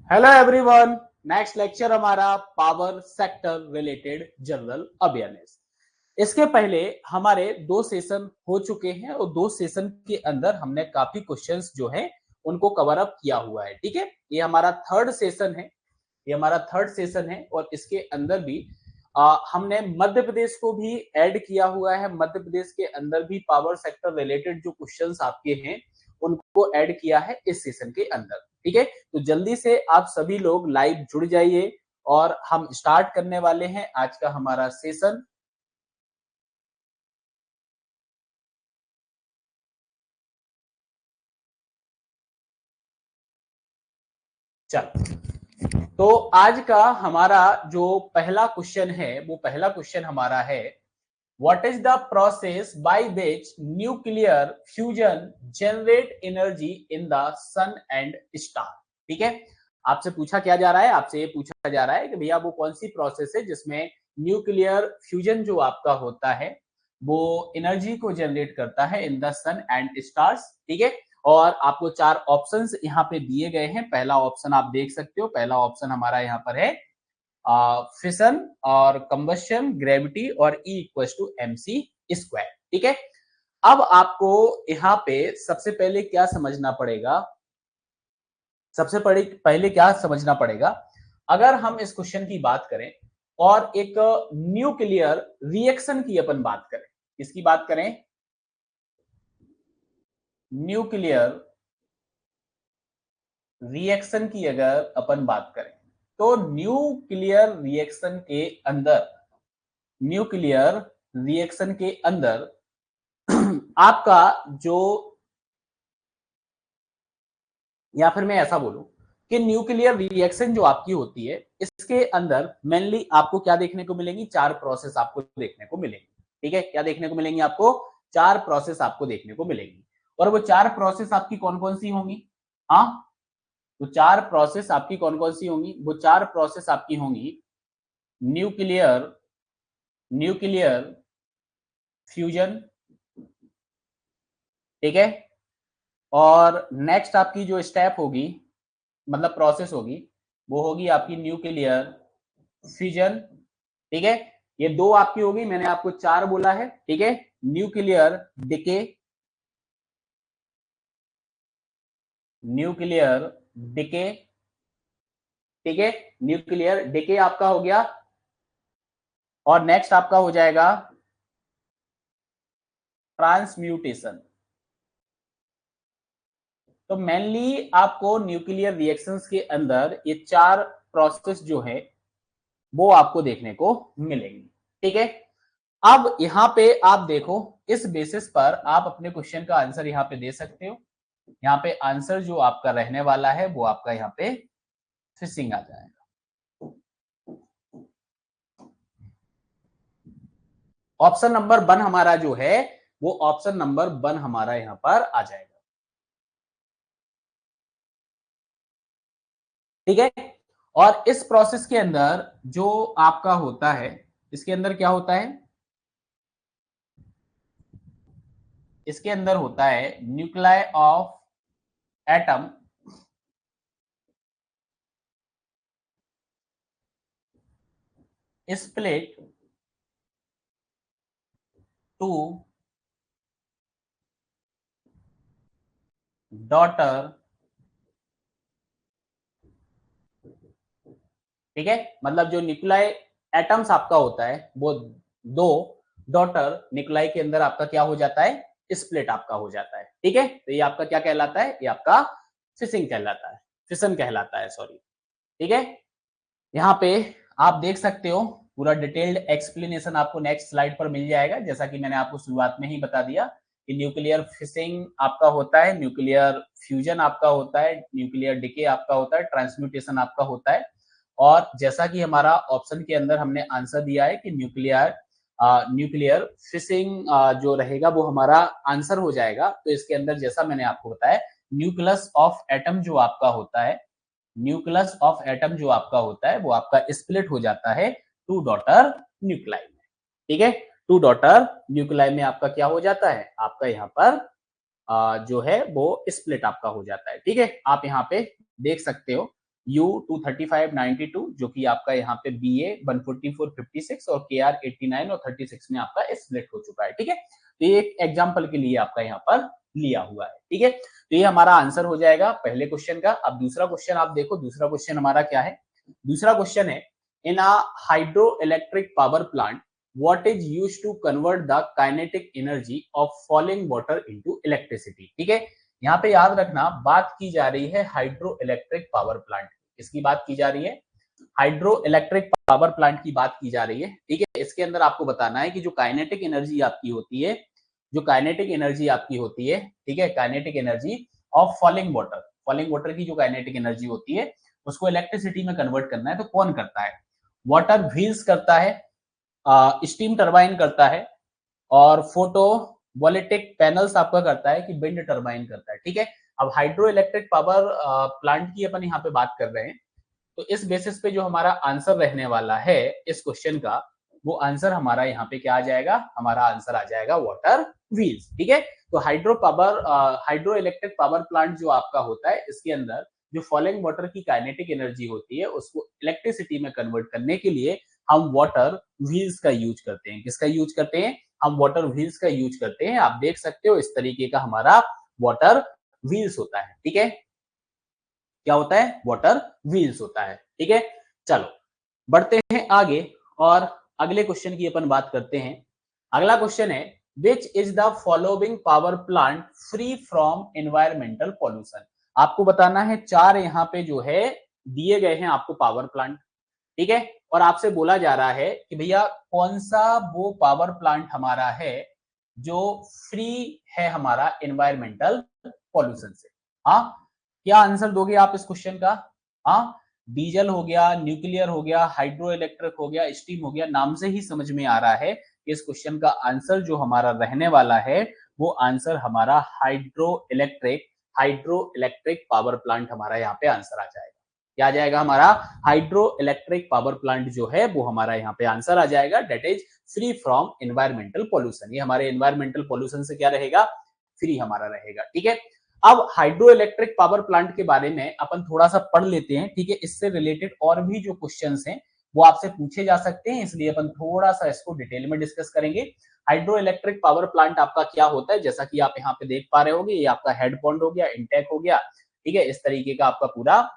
Hello everyone. Next lecture हमारा power sector related general awareness. इसके पहले हमारे दो सेशन हो चुके हैं और दो सेशन के अंदर हमने काफी क्वेश्चंस जो हैं उनको कवर अप किया हुआ है। ठीक है, ये हमारा थर्ड सेशन है। ये हमारा थर्ड सेशन है और इसके अंदर भी हमने मध्य प्रदेश को भी ऐड किया हुआ है। मध्य प्रदेश के अंदर भी पावर सेक्टर रिलेटेड जो क्वेश्चंस आपके हैं उनको ऐड किया है इस सेशन के अंदर। ठीक है, तो जल्दी से आप सभी लोग लाइव जुड़ जाइए और हम स्टार्ट करने वाले हैं आज का हमारा सेशन। चल, तो आज का हमारा जो पहला क्वेश्चन है वो पहला क्वेश्चन हमारा है, what is the process by which nuclear fusion generate energy in the sun and star. ठीक है, आपसे पूछा क्या जा रहा है, आपसे ये पूछा जा रहा है कि भैया वो कौन सी प्रोसेस है जिसमें न्यूक्लियर फ्यूजन जो आपका होता है वो एनर्जी को जनरेट करता है in the sun and stars. ठीक है, और आपको चार ऑप्शंस यहाँ पे दिए गए हैं। पहला ऑप्शन आप देख सकते हो, पहला ऑप्शन हमारा यहाँ पर है फिशन और कंबशन, ग्रेविटी और E equal to MC square. ठीक है, अब आपको यहाँ पे सबसे पहले क्या समझना पड़ेगा, सबसे पहले क्या समझना पड़ेगा, अगर हम इस क्वेश्चन की बात करें और एक न्यूक्लियर रिएक्शन की अपन बात करें, किसकी बात करें, न्यूक्लियर रिएक्शन की अगर अपन बात करें तो न्यूक्लियर रिएक्शन के अंदर, न्यूक्लियर रिएक्शन के अंदर आपका जो, या फिर मैं ऐसा बोलूं कि न्यूक्लियर रिएक्शन जो आपकी होती है इसके अंदर मेनली आपको क्या देखने को मिलेंगी, चार प्रोसेस आपको देखने को मिलेंगी। ठीक है, क्या देखने को मिलेंगी आपको, चार प्रोसेस आपको देखने को मिलेंगी। और वो चार प्रोसेस आपकी कौन कौन सी होंगी, हाँ, तो चार प्रोसेस आपकी कौन कौन सी होंगी, वो चार प्रोसेस आपकी होंगी न्यूक्लियर न्यूक्लियर फ्यूजन। ठीक है, और नेक्स्ट आपकी जो स्टेप होगी, मतलब प्रोसेस होगी, वो होगी आपकी न्यूक्लियर फिजन। ठीक है, ये दो आपकी होगी, मैंने आपको चार बोला है। ठीक है, न्यूक्लियर डिके, न्यूक्लियर डिके। ठीक है, न्यूक्लियर डिके आपका हो गया और नेक्स्ट आपका हो जाएगा ट्रांसम्यूटेशन। तो मेनली आपको न्यूक्लियर रिएक्शंस के अंदर ये चार प्रोसेस जो है वो आपको देखने को मिलेंगी। ठीक है, अब यहाँ पे आप देखो, इस बेसिस पर आप अपने क्वेश्चन का आंसर यहाँ पे दे सकते हो। यहाँ पे आंसर जो आपका रहने वाला है वो आपका यहाँ पे फिशिंग आ जाएगा। ऑप्शन नंबर 1 हमारा जो है वो ऑप्शन नंबर 1 हमारा यहाँ पर आ जाएगा। ठीक है, और इस प्रोसेस के अंदर जो आपका होता है, इसके अंदर क्या होता है, इसके अंदर होता है nuclei of atom split to daughter. ठीक है, मतलब जो न्यूक्लियाई एटम्स आपका होता है वो दो डॉटर न्यूक्लियाई के अंदर आपका क्या हो जाता है, स्प्लिट आपका हो जाता है। ठीक है, तो ये आपका क्या कहलाता है, ये आपका फिशिंग कहलाता है, फिशन कहलाता है, सॉरी। ठीक है, यहाँ पे आप देख सकते हो पूरा डिटेल्ड एक्सप्लेनेशन आपको नेक्स्ट स्लाइड पर मिल जाएगा। जैसा कि मैंने आपको शुरुआत में ही बता दिया कि न्यूक्लियर फिशिंग आपका होता है, न्यूक्लियर फ्यूजन आपका होता है, न्यूक्लियर डिके आपका होता है, ट्रांसम्यूटेशन आपका होता है। और जैसा कि हमारा ऑप्शन के अंदर हमने आंसर दिया है कि न्यूक्लियर फिशिंग जो रहेगा वो हमारा आंसर हो जाएगा। तो इसके अंदर जैसा मैंने आपको बताया, न्यूक्लियस ऑफ एटम जो आपका होता है, न्यूक्लियस ऑफ एटम जो आपका होता है वो आपका स्प्लिट हो जाता है टू डॉटर न्यूक्लियाई में। ठीक है, टू डॉटर न्यूक्लियाई में आपका क्या हो जाता है, आपका यहाँ पर जो है वो स्प्लिट आपका हो जाता है। ठीक है, आप यहाँ पे देख सकते हो U23592 जो कि आपका यहाँ पे BA 14456 और KR 89 और 36 में आपका स्प्लिट हो चुका है। ठीक है, तो ये एक एग्जांपल के लिए आपका यहाँ पर लिया हुआ है। ठीक है, तो ये हमारा आंसर हो जाएगा पहले क्वेश्चन का। अब दूसरा क्वेश्चन आप देखो, दूसरा क्वेश्चन हमारा क्या है। दूसरा क्वेश्चन है, in a hydro electric power plant what is used to convert the kinetic energy of falling water into electricity। ठीक है, यहाँ पे याद रखना बात की जा रही है हाइड्रो इलेक्ट्रिक पावर प्लांट, इसकी बात की जा रही है, हाइड्रो इलेक्ट्रिक पावर प्लांट की बात की जा रही है। ठीक है, इसके अंदर आपको बताना है कि जो काइनेटिक एनर्जी आपकी होती है, जो काइनेटिक एनर्जी आपकी होती है, ठीक है, kinetic energy of falling water, falling water की जो काइनेटिक एनर्जी होती है उसको इलेक्ट्रिसिटी में कन्वर्ट करना है। तो कौन करता है? वाटर व्हील्स करता है, स्टीम टरबाइन करता है, और फोटो वोल्टेइक पैनल्स आपका करता है कि विंड टरबाइन करता है। ठीक है, अब हाइड्रो इलेक्ट्रिक पावर प्लांट की अपन यहाँ पे बात कर रहे हैं, तो इस बेसिस पे जो हमारा आंसर रहने वाला है इस क्वेश्चन का, वो आंसर हमारा यहाँ पे क्या आ जाएगा? हमारा आंसर आ जाएगा वाटर व्हील्स। ठीक है, तो हाइड्रो इलेक्ट्रिक पावर प्लांट जो आपका होता है, इसके अंदर जो फॉलिंग वाटर की काइनेटिक एनर्जी होती है उसको इलेक्ट्रिसिटी में कन्वर्ट करने के लिए हम वाटर व्हील्स का यूज करते हैं। किसका यूज करते हैं? हम वाटर व्हील्स का यूज करते हैं। आप देख सकते हो इस तरीके का हमारा वाटर व्हील्स होता है। ठीक है, क्या होता है? वाटर व्हील्स होता है। ठीक है, चलो बढ़ते हैं आगे और अगले क्वेश्चन की अपन बात करते हैं। अगला क्वेश्चन है, which is the following power plant free from environmental pollution. आपको बताना है, चार यहाँ पे जो है दिए गए हैं आपको पावर प्लांट। ठीक है, और आपसे बोला जा रहा है कि भैया कौन सा वो पावर प्लांट हमारा है जो फ्री है हमारा एनवायरमेंटल पॉल्यूशन से। हाँ, क्या आंसर दोगे आप इस क्वेश्चन का? हाँ, डीजल हो गया, न्यूक्लियर हो गया, हाइड्रो इलेक्ट्रिक हो गया, स्टीम हो गया। नाम से ही समझ में आ रहा है कि इस क्वेश्चन का आंसर जो हमारा रहने वाला है वो आंसर हमारा हाइड्रो इलेक्ट्रिक पावर प्लांट हमारा यहाँ पे आंसर आ जाएगा। क्या आ जाएगा? हमारा हाइड्रो इलेक्ट्रिक पावर प्लांट जो है वो हमारा यहाँ पे आंसर आ जाएगा, that is free from environmental pollution. ये हमारे एनवायरमेंटल पॉल्यूशन से क्या रहेगा? फ्री हमारा रहेगा। ठीक है, अब हाइड्रो इलेक्ट्रिक पावर प्लांट के बारे में अपन थोड़ा सा पढ़ लेते हैं। ठीक है, इससे रिलेटेड और भी जो क्वेश्चंस हैं वो आपसे पूछे जा सकते हैं, इसलिए अपन थोड़ा सा इसको डिटेल में डिस्कस करेंगे। हाइड्रो इलेक्ट्रिक पावर प्लांट आपका क्या होता है, जैसा कि आप यहाँ पे देख पा रहे होंगे, ये आपका हेड पॉन्ड हो गया, इंटेक हो गया। ठीक है, इस तरीके का आपका पूरा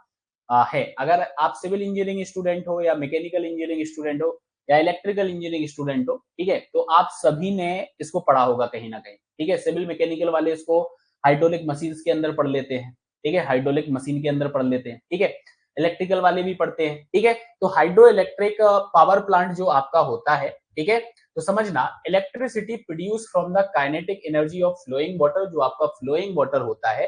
है। अगर आप सिविल इंजीनियरिंग स्टूडेंट हो या मैकेनिकल इंजीनियरिंग स्टूडेंट हो या इलेक्ट्रिकल इंजीनियरिंग स्टूडेंट हो, ठीक है, तो आप सभी ने इसको पढ़ा होगा कहीं ना कहीं। ठीक है, सिविल मैकेनिकल वाले इसको हाइड्रोलिक मशीन के अंदर पढ़ लेते हैं। ठीक है, हाइड्रोलिक मशीन के अंदर पढ़ लेते हैं। ठीक है, इलेक्ट्रिकल वाले भी पढ़ते हैं। ठीक है, तो हाइड्रो इलेक्ट्रिक पावर प्लांट जो आपका होता है, ठीक है, तो समझना, electricity produce from the kinetic energy of flowing water, जो आपका फ्लोइंग वाटर होता है,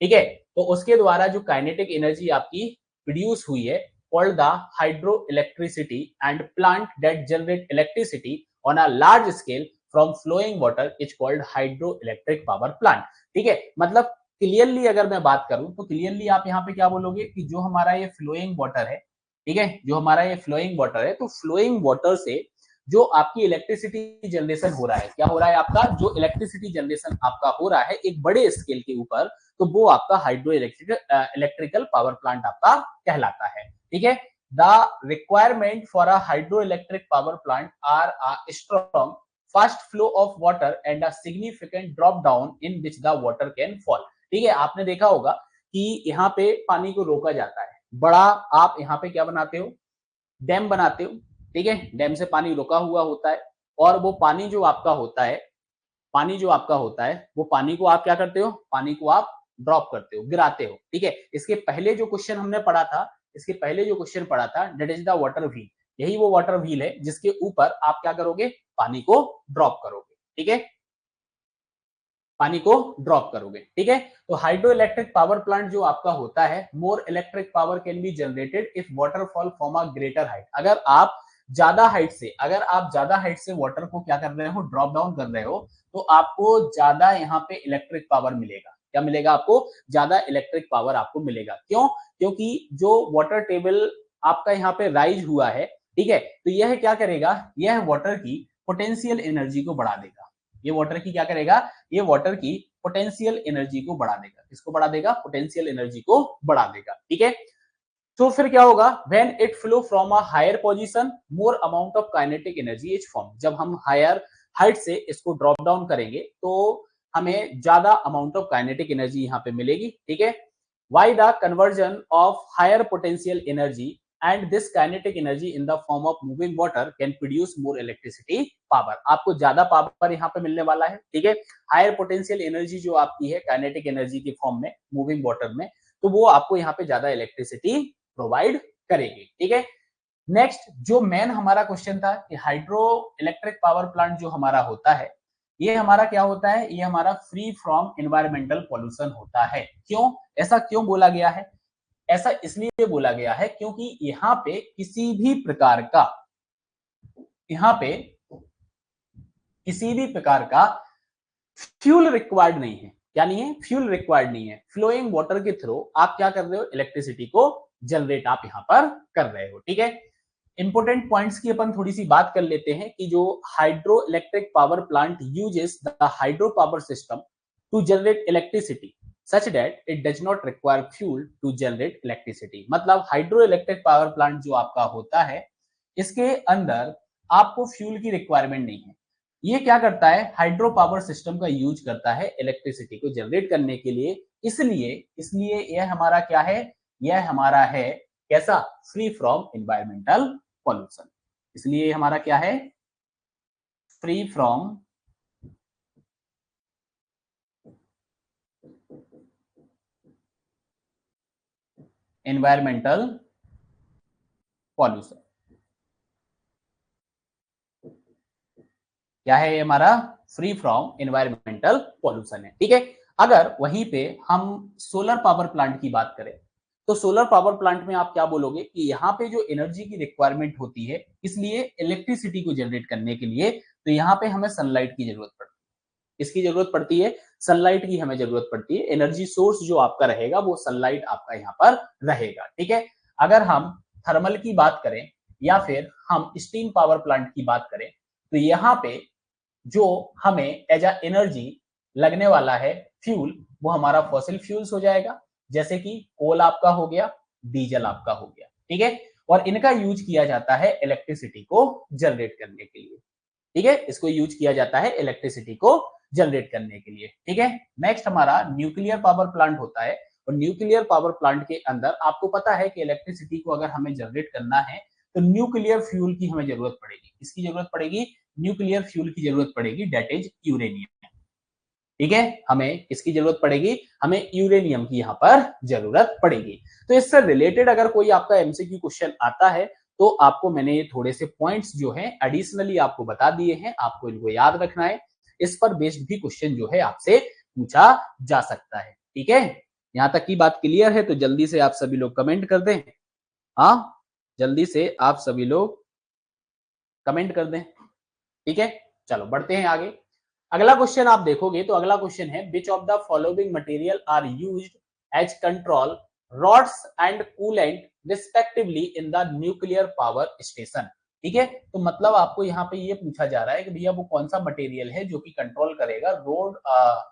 ठीक है, तो उसके द्वारा जो काइनेटिक एनर्जी आपकी प्रोड्यूस हुई है, called the hydro electricity, and plant that generate electricity on a large scale from flowing water is called hydro electric power plant. ठीक है, मतलब क्लियरली अगर मैं बात करूं तो क्लियरली आप यहाँ पे क्या बोलोगे कि जो हमारा ये फ्लोइंग वाटर है, ठीक है, जो हमारा ये फ्लोइंग वाटर है, तो फ्लोइंग वाटर से जो आपकी इलेक्ट्रिसिटी जनरेशन हो रहा है, क्या हो रहा है आपका? जो इलेक्ट्रिसिटी जनरेशन आपका हो रहा है एक बड़े स्केल के ऊपर, तो वो आपका हाइड्रो इलेक्ट्रिकल पावर प्लांट आपका कहलाता है। ठीक है, the requirement for a hydro electric power plant are a strong fast flow of water and a significant drop down in which the water can fall. ठीक है, आपने देखा होगा कि यहाँ पे पानी को रोका जाता है। बड़ा आप यहाँ पे क्या बनाते हो? डैम बनाते हो। ठीक है, डैम से पानी रोका हुआ होता है, और वो पानी जो आपका होता है, पानी जो आपका होता है, वो पानी को आप क्या करते हो? पानी को आप ड्रॉप करते हो, गिराते हो। ठीक है, इसके पहले जो क्वेश्चन हमने पढ़ा था, इसके पहले जो क्वेश्चन पढ़ा था, that is the water wheel. यही वो वाटर व्हील है जिसके ऊपर आप क्या करोगे? पानी को ड्रॉप करोगे। ठीक है, पानी को ड्रॉप करोगे। ठीक है, तो हाइड्रो इलेक्ट्रिक पावर प्लांट जो आपका होता है, more electric power can be generated if waterfall from a greater height. अगर आप ज्यादा हाइट से वाटर को क्या कर रहे हो? ड्रॉप डाउन कर रहे हो, तो आपको ज्यादा यहाँ पे इलेक्ट्रिक पावर मिलेगा। क्या मिलेगा आपको? ज्यादा इलेक्ट्रिक पावर आपको मिलेगा। क्यों? क्योंकि जो वाटर टेबल आपका यहाँ पे राइज हुआ है, ठीक है, तो यह क्या करेगा? यह वाटर की पोटेंशियल एनर्जी को बढ़ा देगा। ये वाटर की क्या करेगा? ये वाटर की पोटेंशियल एनर्जी को बढ़ा देगा। किसको बढ़ा देगा? पोटेंशियल एनर्जी को बढ़ा देगा। ठीक है, तो फिर क्या होगा, when it flow from a higher position more amount of kinetic energy is form. जब हम हायर हाइट से इसको ड्रॉप डाउन करेंगे तो हमें ज्यादा अमाउंट ऑफ काइनेटिक एनर्जी यहाँ पे मिलेगी, ठीक है। Why the conversion of higher potential energy and this kinetic energy in the form of moving water can produce more electricity power. आपको ज्यादा पावर यहाँ पे मिलने वाला है, ठीक है। हायर पोटेंशियल एनर्जी जो आपकी है काइनेटिक एनर्जी के फॉर्म में मूविंग वाटर में, तो वो आपको यहाँ पे ज्यादा इलेक्ट्रिसिटी प्रोवाइड करेगी, ठीक है। नेक्स्ट जो मेन हमारा क्वेश्चन था कि हाइड्रो इलेक्ट्रिक पावर प्लांट जो हमारा होता है, ये हमारा क्या होता है, ये हमारा फ्री फ्रॉम एनवायरमेंटल पॉल्यूशन होता है। क्यों, ऐसा क्यों बोला गया है? ऐसा इसलिए बोला गया है क्योंकि यहाँ पे किसी भी प्रकार का, यहाँ पे किसी भी प्रकार का फ्यूल रिक्वायर्ड नहीं है। क्या नहीं है? फ्यूल रिक्वायर्ड नहीं है। फ्लोइंग वाटर के थ्रू आप क्या कर रहे हो, इलेक्ट्रिसिटी को जनरेट आप यहां पर कर रहे हो, ठीक है। इंपोर्टेंट पॉइंट्स की अपन थोड़ी सी बात कर लेते हैं कि जो hydro electric power plant uses the hydro power system to generate electricity such that it does not require fuel to generate electricity. मतलब हाइड्रो इलेक्ट्रिक पावर प्लांट जो आपका होता है, इसके अंदर आपको फ्यूल की रिक्वायरमेंट नहीं है। ये क्या करता है, हाइड्रो पावर सिस्टम का यूज करता है इलेक्ट्रिसिटी को जनरेट करने के लिए। इसलिए इसलिए यह हमारा क्या है, यह हमारा है कैसा, फ्री फ्रॉम एनवायरमेंटल पॉल्यूशन। इसलिए हमारा क्या है, फ्री फ्रॉम एनवायरमेंटल पॉल्यूशन। क्या है ये हमारा, फ्री फ्रॉम एनवायरमेंटल पॉल्यूशन है, ठीक है। अगर वहीं पे हम सोलर पावर प्लांट की बात करें, तो सोलर पावर प्लांट में आप क्या बोलोगे कि यहाँ पे जो एनर्जी की रिक्वायरमेंट होती है, इसलिए इलेक्ट्रिसिटी को जनरेट करने के लिए, तो यहाँ पे हमें सनलाइट की जरूरत पड़ती है। इसकी जरूरत पड़ती है, सनलाइट की हमें जरूरत पड़ती है। एनर्जी सोर्स जो आपका रहेगा वो सनलाइट आपका यहाँ पर रहेगा, ठीक है। अगर हम थर्मल की बात करें या फिर हम स्टीम पावर प्लांट की बात करें, तो यहाँ पे जो हमें एज अ एनर्जी लगने वाला है फ्यूल, वो हमारा फॉसिल फ्यूल्स हो जाएगा, जैसे कि कोल आपका हो गया, डीजल आपका हो गया, ठीक है। और इनका यूज किया जाता है इलेक्ट्रिसिटी को जनरेट करने के लिए, ठीक है। इसको यूज किया जाता है इलेक्ट्रिसिटी को जनरेट करने के लिए, ठीक है। नेक्स्ट हमारा न्यूक्लियर पावर प्लांट होता है। और न्यूक्लियर पावर प्लांट के अंदर आपको पता है कि इलेक्ट्रिसिटी को अगर हमें जनरेट करना है तो न्यूक्लियर फ्यूल की हमें जरूरत पड़ेगी। इसकी जरूरत पड़ेगी, न्यूक्लियर फ्यूल की जरूरत पड़ेगी, डेट इज यूरेनियम, ठीक है। हमें किसकी जरूरत पड़ेगी, हमें यूरेनियम की यहाँ पर जरूरत पड़ेगी। तो इससे रिलेटेड अगर कोई आपका एमसीक्यू क्वेश्चन आता है, तो आपको मैंने ये थोड़े से पॉइंट्स जो हैं एडिशनली आपको बता दिए हैं, आपको इनको याद रखना है। इस पर बेस्ड भी क्वेश्चन जो है आपसे पूछा जा सकता है, ठीक है। यहाँ तक की बात क्लियर है? तो जल्दी से आप सभी लोग कमेंट कर दें। हाँ, जल्दी से आप सभी लोग कमेंट कर दें, ठीक है। चलो बढ़ते हैं आगे। अगला क्वेश्चन आप देखोगे तो अगला क्वेश्चन है, which of the following material are used as control rods and coolant respectively in the nuclear power station. ठीक है, तो मतलब आपको यहाँ पे ये पूछा जा रहा है कि भैया वो कौन सा मटेरियल है जो कि कंट्रोल करेगा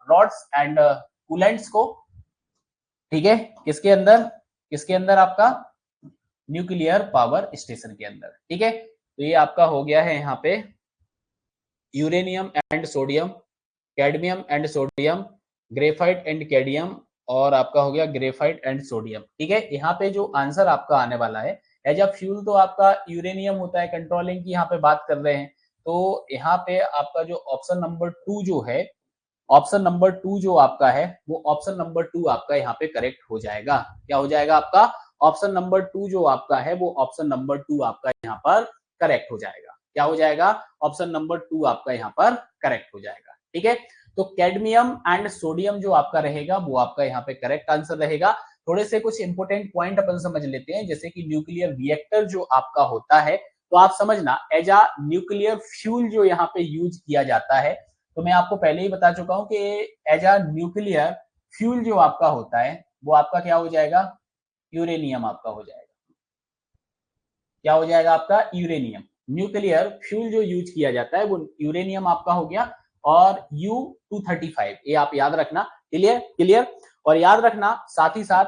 रॉड्स एंड कूलेंट्स को, ठीक है, किसके अंदर आपका न्यूक्लियर पावर स्टेशन के अंदर, ठीक है। तो ये आपका हो गया है यहाँ पे uranium and sodium, cadmium and sodium, graphite and cadmium, और आपका हो गया ग्रेफाइट एंड सोडियम, ठीक है। यहाँ पे जो आंसर आपका आने वाला है एज अ फ्यूल तो आपका यूरेनियम होता है, कंट्रोलिंग की यहाँ पे बात कर रहे हैं। तो यहाँ पे आपका जो ऑप्शन नंबर 2 जो है, ऑप्शन नंबर 2 जो आपका है, वो ऑप्शन नंबर 2 आपका यहाँ पे करेक्ट हो जाएगा। क्या हो जाएगा आपका, ऑप्शन नंबर 2 जो आपका है वो ऑप्शन नंबर 2 आपका यहाँ पर करेक्ट हो जाएगा। क्या हो जाएगा, ऑप्शन नंबर 2 आपका यहाँ पर करेक्ट हो जाएगा, ठीक है। तो कैडमियम एंड सोडियम जो आपका रहेगा वो आपका यहाँ पे करेक्ट आंसर रहेगा। थोड़े से कुछ इंपोर्टेंट पॉइंट अपन समझ लेते हैं, जैसे कि न्यूक्लियर रिएक्टर जो आपका होता है, तो आप समझना एज अ न्यूक्लियर फ्यूल जो यहाँ पे यूज किया जाता है, तो मैं आपको पहले ही बता चुका हूं कि एज अ न्यूक्लियर फ्यूल जो आपका होता है वो आपका क्या हो जाएगा, यूरेनियम आपका हो जाएगा। क्या हो जाएगा आपका, यूरेनियम। न्यूक्लियर फ्यूल जो यूज किया जाता है वो यूरेनियम आपका हो गया, और U235 ये आप याद रखना, क्लियर क्लियर। और याद रखना साथ ही साथ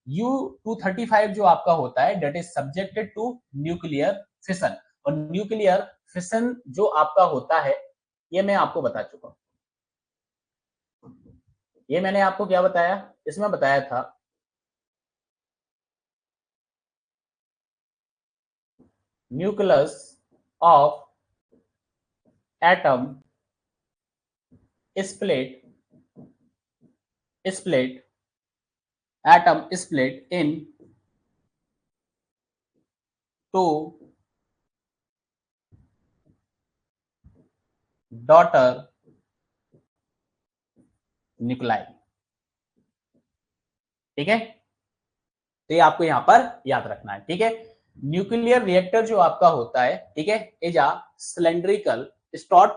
U-235 जो आपका होता है that is subjected to nuclear fission, और न्यूक्लियर फिशन जो आपका होता है ये मैं आपको बता चुका हूं। ये मैंने आपको क्या बताया, इसमें बताया था nucleus of atom split atom split in two daughter nuclei. ठीक है, तो ये आपको यहां पर याद रखना है। ठीक है, न्यूक्लियर रिएक्टर जो आपका होता है, ठीक है, is a cylindrical stored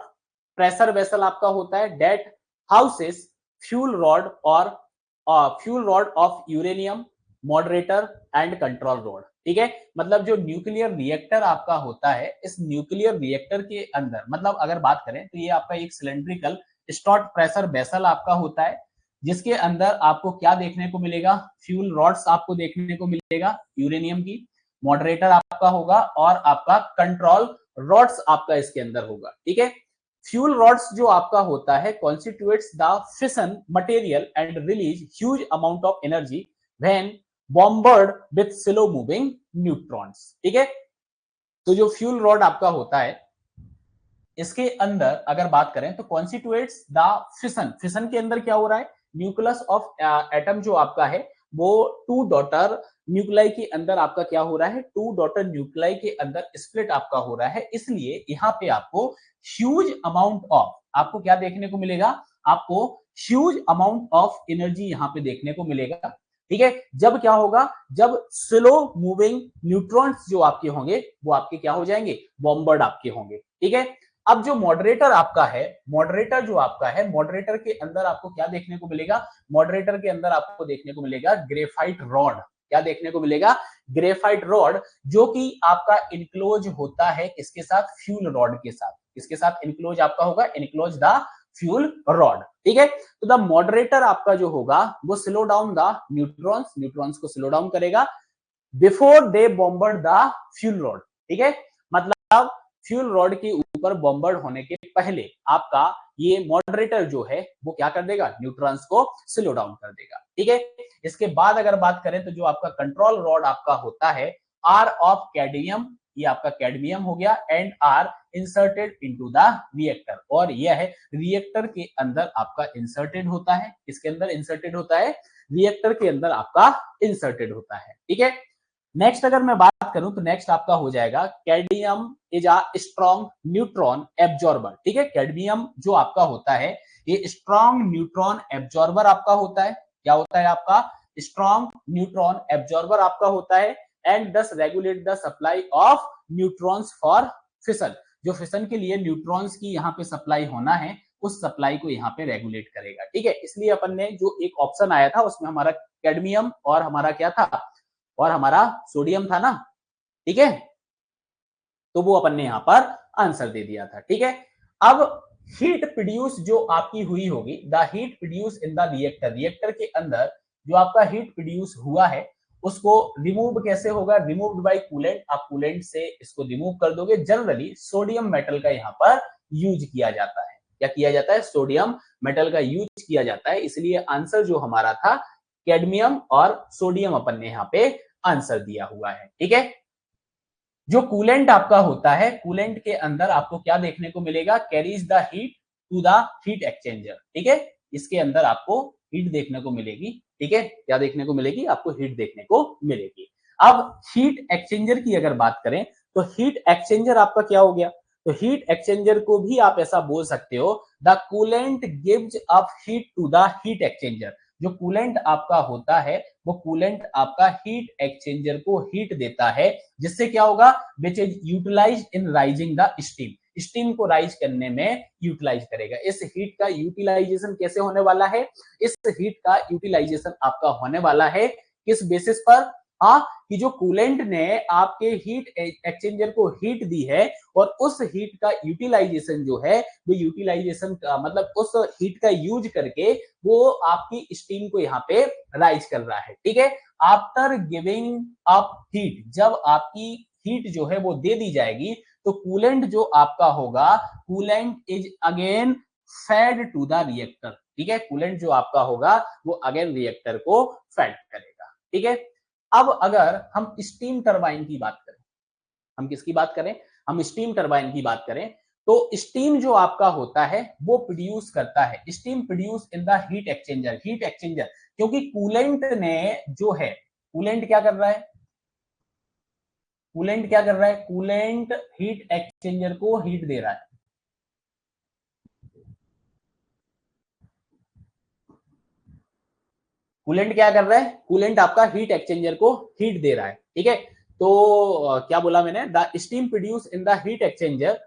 pressure vessel आपका होता है डेट हाउसेस फ्यूल रॉड और fuel rod of uranium moderator and control rod. ठीक है, मतलब जो न्यूक्लियर रिएक्टर आपका होता है, इस न्यूक्लियर रिएक्टर के अंदर, मतलब अगर बात करें तो ये आपका एक सिलेंड्रिकल स्टॉर्ड प्रेशर वेसल आपका होता है, जिसके अंदर आपको क्या देखने को मिलेगा, फ्यूल रॉड्स आपको देखने को मिलेगा यूरेनियम की, मॉडरेटर आपका होगा और आपका कंट्रोल रॉड्स आपका इसके अंदर होगा। ठीक है, फ्यूल रॉड्स जो आपका होता है constitutes the fission material and release huge amount of energy when bombard with slow moving neutrons. ठीक है, तो जो फ्यूल रॉड आपका होता है इसके अंदर अगर बात करें तो कॉन्स्टिट्यूएट्स द फिशन, फिशन के अंदर क्या हो रहा है, न्यूक्लियस ऑफ एटम जो आपका है वो टू डॉटर न्यूक्लाई के अंदर आपका क्या हो रहा है, टू डॉटर न्यूक्लाई के अंदर स्प्लिट आपका हो रहा है, इसलिए यहाँ पे आपको ह्यूज अमाउंट ऑफ, आपको क्या देखने को मिलेगा, आपको ह्यूज अमाउंट ऑफ एनर्जी यहाँ पे देखने को मिलेगा। ठीक है, जब क्या होगा, जब स्लो मूविंग न्यूट्रॉन्स जो आपके होंगे वो आपके क्या हो जाएंगे, बॉम्बर्ड आपके होंगे। ठीक है, अब जो मॉडरेटर आपका है, मॉडरेटर जो आपका है, मॉडरेटर के अंदर आपको क्या देखने को मिलेगा, मॉडरेटर के अंदर आपको देखने को मिलेगा ग्रेफाइट रॉड, क्या देखने को मिलेगा, ग्रेफाइट रॉड, जो कि आपका इनक्लोज होता है किसके साथ, फ्यूल रॉड के साथ, किसके साथ इनक्लोज आपका होगा, इनक्लोज द फ्यूल रॉड। ठीक है, तो द मॉडरेटर आपका जो होगा वो slow down the neutrons, neutrons को स्लो डाउन करेगा before they bombard the fuel rod. ठीक है, मतलब फ्यूल रॉड के ऊपर बॉम्बर्ड होने के पहले आपका ये मॉडरेटर जो है वो क्या कर देगा, न्यूट्रॉन्स को स्लो डाउन कर देगा। ठीक है, इसके बाद अगर बात करें तो जो आपका कंट्रोल रॉड आपका होता है आर ऑफ कैडमियम, ये आपका कैडमियम हो गया, and are inserted into the reactor, और यह रिएक्टर के अंदर आपका इंसर्टेड होता है, इसके अंदर इंसर्टेड होता है, रिएक्टर के अंदर आपका इंसर्टेड होता है। ठीक है, नेक्स्ट अगर मैं बात करूं तो नेक्स्ट आपका हो जाएगा cadmium is a strong neutron absorber. ठीक है, कैडमियम जो आपका होता है ये स्ट्रॉन्ग न्यूट्रॉन एब्जॉर्बर आपका होता है, क्या होता है आपका, स्ट्रॉन्ग न्यूट्रॉन एब्जॉर्बर आपका होता है, एंड दस regulate the supply of neutrons for fission, जो फिशन के लिए न्यूट्रॉन्स की यहाँ पे सप्लाई होना है उस सप्लाई को यहाँ पे रेगुलेट करेगा। ठीक है, इसलिए अपन ने जो एक ऑप्शन आया था उसमें हमारा कैडमियम और हमारा क्या था, और हमारा सोडियम था ना। ठीक है, तो वो अपन ने यहां पर आंसर दे दिया था। ठीक है, अब हीट प्रोड्यूस जो आपकी हुई होगी, the heat produce in the reactor, reactor के अंदर जो आपका हीट प्रोड्यूस हुआ है उसको रिमूव कैसे होगा, रिमूव्ड बाय कूलेंट, आप कूलेंट से इसको रिमूव कर दोगे। जनरली सोडियम मेटल का यहाँ पर यूज किया जाता है, क्या किया जाता है, सोडियम मेटल का यूज किया जाता है, इसलिए आंसर जो हमारा था कैडमियम और सोडियम अपन ने यहाँ पे आंसर दिया हुआ है। ठीक है, जो कूलेंट आपका होता है, कूलेंट के अंदर आपको क्या देखने को मिलेगा, carries the heat to the heat exchanger. ठीक है, इसके अंदर आपको हीट देखने को मिलेगी। ठीक है, क्या देखने को मिलेगी, आपको हीट देखने को मिलेगी। अब हीट एक्सचेंजर की अगर बात करें तो हीट एक्सचेंजर आपका क्या हो गया, तो हीट एक्सचेंजर को भी आप ऐसा बोल सकते हो, the coolant gives up heat to the heat exchanger, जो कूलेंट आपका होता है वो कूलेंट आपका हीट एक्सचेंजर को हीट देता है, जिससे क्या होगा, which is utilise in rising the steam, steam को राइज करने में यूटिलाइज करेगा। इस हीट का यूटिलाइजेशन कैसे होने वाला है, इस हीट का यूटिलाइजेशन आपका होने वाला है किस बेसिस पर, हाँ, कि जो कूलेंट ने आपके हीट एक्सचेंजर को हीट दी है और उस हीट का यूटिलाइजेशन जो है वो यूटिलाइजेशन का मतलब उस हीट का यूज करके वो आपकी स्टीम को यहाँ पे राइज कर रहा है। ठीक है, आफ्टर गिविंग अप हीट, जब आपकी हीट जो है वो दे दी जाएगी तो कूलेंट जो आपका होगा, coolant is again fed to the reactor. ठीक है, कूलेंट जो आपका होगा वो अगेन रिएक्टर को फेड करेगा। ठीक है, अब अगर हम स्टीम टरबाइन की बात करें, हम किसकी बात करें, हम स्टीम टरबाइन की बात करें, तो स्टीम जो आपका होता है वो प्रोड्यूस करता है, steam produce in the heat exchanger, heat exchanger, क्योंकि कूलेंट ने जो है, कूलेंट क्या कर रहा है, कूलेंट क्या कर रहा है, कूलेंट हीट एक्सचेंजर को हीट दे रहा है। कूलेंट क्या कर रहा है, कूलेंट आपका हीट एक्सचेंजर को हीट दे रहा है। ठीक है, तो क्या बोला मैंने, the steam produce in the heat exchanger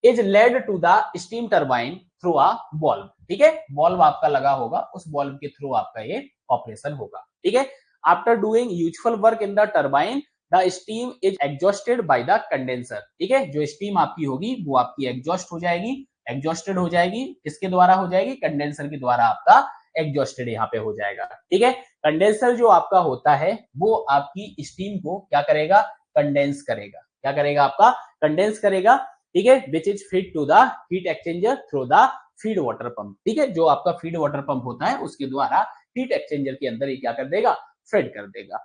is led to the steam turbine through a valve. ठीक है, बॉल्व आपका लगा होगा, उस बॉल्व के थ्रू आपका ये ऑपरेशन होगा। ठीक है, after doing useful work in the turbine the steam is exhausted by the condenser. ठीक है, जो स्टीम आपकी होगी वो आपकी एग्जॉस्ट हो जाएगी, एग्जॉस्टेड हो जाएगी, किसके द्वारा हो जाएगी, कंडेंसर के द्वारा आपका एग्जॉस्टेड यहाँ पे हो जाएगा। ठीक है, कंडेंसर जो आपका होता है वो आपकी स्टीम को क्या करेगा, कंडेंस करेगा, क्या करेगा आपका, कंडेंस करेगा। ठीक है, which is feed to the heat exchanger through the feed water pump. ठीक है, जो आपका फीड वाटर पंप होता है उसके द्वारा हीट एक्सचेंजर के अंदर ये क्या कर देगा, फीड कर देगा।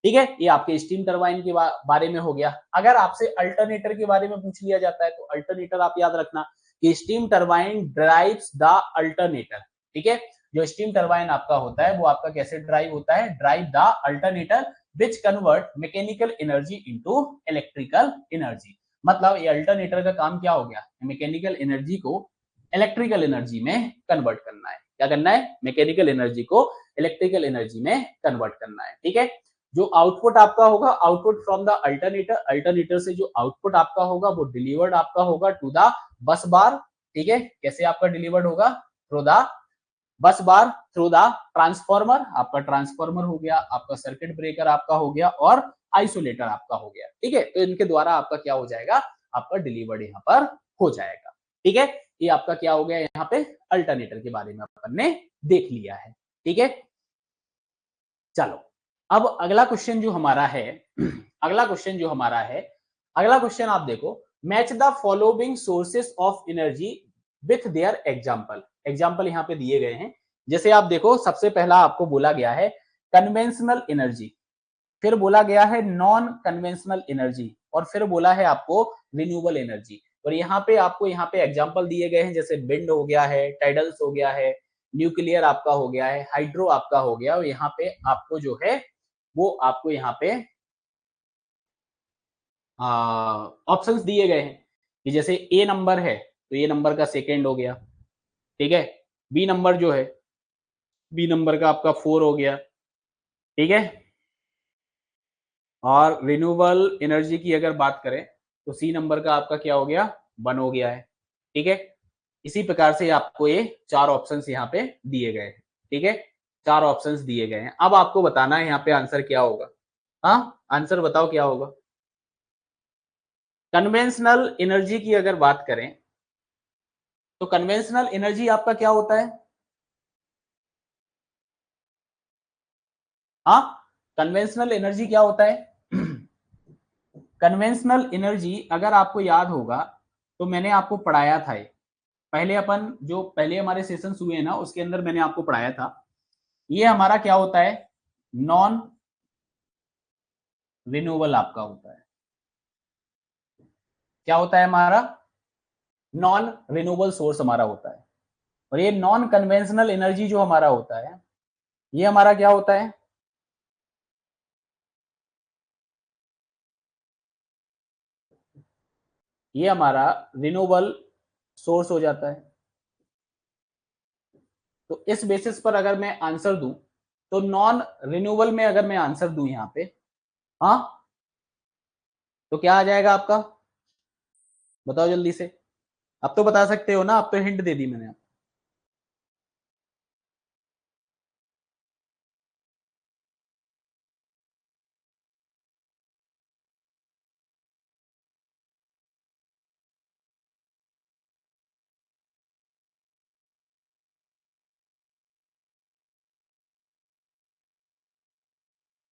ठीक है, ये आपके स्टीम टरबाइन के बारे में हो गया। अगर आपसे अल्टरनेटर के बारे में पूछ लिया जाता है तो अल्टरनेटर आप याद रखना कि steam turbine drives the alternator. ठीक है, जो स्टीम टरबाइन आपका होता है वो आपका कैसे ड्राइव होता है, drive the alternator which convert mechanical energy into electrical energy. मतलब ये अल्टरनेटर का काम क्या हो गया, मैकेनिकल एनर्जी को इलेक्ट्रिकल एनर्जी में कन्वर्ट करना है। क्या करना है, मैकेनिकल एनर्जी को इलेक्ट्रिकल एनर्जी में कन्वर्ट करना है। ठीक है, जो आउटपुट आपका होगा, output from the alternator, alternator से जो आउटपुट आपका होगा वो डिलीवर्ड आपका होगा टू द बस बार। ठीक है, कैसे आपका डिलीवर्ड होगा, through the bus bar, through the transformer, आपका ट्रांसफॉर्मर हो गया, आपका सर्किट ब्रेकर आपका हो गया और आइसोलेटर आपका हो गया। ठीक है, तो इनके द्वारा आपका क्या हो जाएगा, आपका डिलीवर्ड यहाँ पर हो जाएगा। ठीक है, ये आपका क्या हो गया, यहाँ पे अल्टरनेटर के बारे में अपन ने देख लिया है। ठीक है, चलो अब अगला क्वेश्चन जो हमारा है अगला क्वेश्चन जो हमारा है, अगला क्वेश्चन आप देखो, match the following sources of energy with their example. Example यहाँ पे दिए गए हैं, जैसे आप देखो सबसे पहला आपको बोला गया है कन्वेंशनल एनर्जी, फिर बोला गया है नॉन कन्वेंशनल एनर्जी और फिर बोला है आपको रिन्यूएबल एनर्जी। और यहाँ पे आपको यहाँ पे एग्जांपल दिए गए हैं, जैसे विंड हो गया है, टाइडल्स हो गया है, न्यूक्लियर आपका हो गया है, हाइड्रो आपका हो गया, और यहाँ पे आपको जो है वो आपको यहाँ पे ऑप्शंस दिए गए हैं कि जैसे ए नंबर है तो ए नंबर का सेकेंड हो गया। ठीक है, बी नंबर जो है, बी नंबर का आपका 4 हो गया। ठीक है, और रिन्यूएबल एनर्जी की अगर बात करें तो सी नंबर का आपका क्या हो गया, 1 हो गया है। ठीक है, इसी प्रकार से आपको ये 4 ऑप्शंस यहाँ पे दिए गए हैं। ठीक है, 4 ऑप्शंस दिए गए हैं, अब आपको बताना है यहाँ पे आंसर क्या होगा। हाँ, आंसर बताओ क्या होगा। कन्वेंशनल एनर्जी की अगर बात करें तो कन्वेंशनल एनर्जी आपका क्या होता है, हाँ, कन्वेंशनल एनर्जी क्या होता है कन्वेंशनल एनर्जी अगर आपको याद होगा तो मैंने आपको पढ़ाया था, पहले अपन जो पहले हमारे सेशंस हुए हैं ना उसके अंदर मैंने आपको पढ़ाया था, ये हमारा क्या होता है, नॉन रिन्यूएबल आपका होता है। क्या होता है हमारा, नॉन रिन्यूएबल सोर्स हमारा होता है। और ये नॉन कन्वेंशनल एनर्जी जो हमारा होता है ये हमारा क्या होता है, ये हमारा रिन्यूएबल सोर्स हो जाता है। तो इस बेसिस पर अगर मैं आंसर दूं तो नॉन रिन्यूएबल में अगर मैं आंसर दूं यहाँ पे, हाँ, तो क्या आ जाएगा आपका, बताओ जल्दी से। अब तो बता सकते हो ना, अब तो हिंट दे दी मैंने।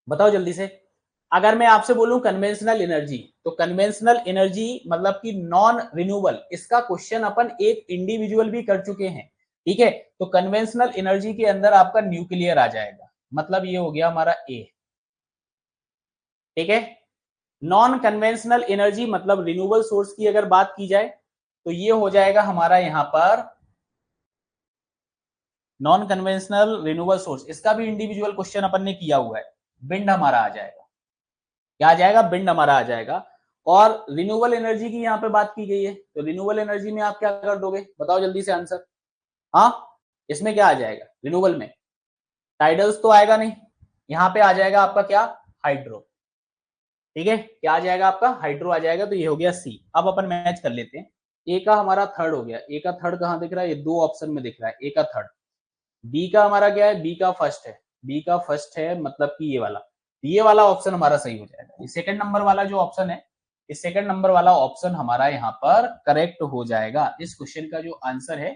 बताओ जल्दी से। अगर मैं आपसे बोलूं कन्वेंशनल एनर्जी, तो कन्वेंशनल एनर्जी मतलब कि नॉन रिन्यूएबल, इसका क्वेश्चन अपन एक इंडिविजुअल भी कर चुके हैं, ठीक है। तो कन्वेंशनल एनर्जी के अंदर आपका न्यूक्लियर आ जाएगा, मतलब ये हो गया हमारा ए, ठीक है। नॉन कन्वेंशनल एनर्जी मतलब रिन्यूएबल सोर्स की अगर बात की जाए तो ये हो जाएगा हमारा यहां पर नॉन कन्वेंशनल रिन्यूएबल सोर्स, इसका भी इंडिविजुअल क्वेश्चन अपन ने किया हुआ है, विंड हमारा आ जाएगा। क्या आ जाएगा? विंड हमारा आ जाएगा। और रिन्यूएबल एनर्जी की यहाँ पे बात की गई है, तो रिन्यूएबल एनर्जी में आप क्या कर दोगे, बताओ जल्दी से आंसर। हाँ, इसमें क्या आ जाएगा रिन्यूएबल में? टाइडल्स तो आएगा नहीं, यहाँ पे आ जाएगा आपका क्या, हाइड्रो, ठीक है। क्या आ जाएगा आपका? हाइड्रो आ जाएगा। तो ये हो गया सी। अब अपन मैच कर लेते हैं। ए का हमारा थर्ड हो गया। ए का थर्ड कहाँ दिख रहा है? ये दो ऑप्शन में दिख रहा है, ए का थर्ड। बी का हमारा क्या है? बी का फर्स्ट है। बी का फर्स्ट है मतलब कि ये वाला ऑप्शन हमारा सही हो जाएगा। ये सेकंड नंबर वाला जो ऑप्शन है, इस सेकंड नंबर वाला ऑप्शन हमारा यहाँ पर करेक्ट हो जाएगा। इस क्वेश्चन का जो आंसर है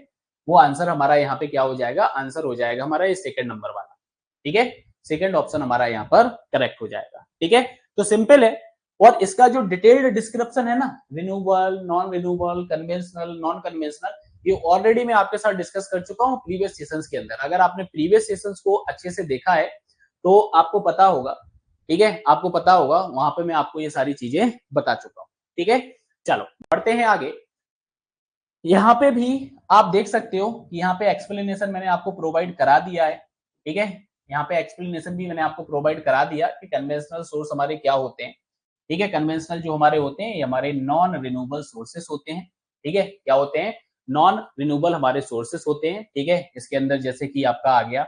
वो आंसर हमारा यहाँ पे क्या हो जाएगा? आंसर हो जाएगा हमारा ये सेकंड नंबर वाला, ठीक है। सेकंड ऑप्शन हमारा यहाँ पर करेक्ट हो जाएगा, ठीक है। तो सिंपल है। और इसका जो डिटेल्ड डिस्क्रिप्शन है ना, renewable, non renewable, conventional, non conventional, ये ऑलरेडी मैं आपके साथ डिस्कस कर चुका हूं प्रीवियस सेशंस के अंदर। अगर आपने प्रीवियस सेशंस को अच्छे से देखा है तो आपको पता होगा, ठीक है, आपको पता होगा, वहां पे मैं आपको ये सारी चीजें बता चुका हूं, ठीक है। चलो बढ़ते हैं आगे। यहाँ पे भी आप देख सकते हो कि यहाँ पे एक्सप्लेनेशन मैंने आपको प्रोवाइड करा दिया है, ठीक है। यहाँ पे एक्सप्लेनेशन भी मैंने आपको प्रोवाइड करा दिया कि कन्वेंशनल सोर्स हमारे क्या होते हैं, ठीक है। कन्वेंशनल जो हमारे होते हैं ये हमारे नॉन रिन्यूएबल सोर्सेस होते हैं, ठीक है। क्या होते हैं? नॉन रिन्यूएबल हमारे सोर्सेस होते हैं, ठीक है। इसके अंदर जैसे कि आपका आ गया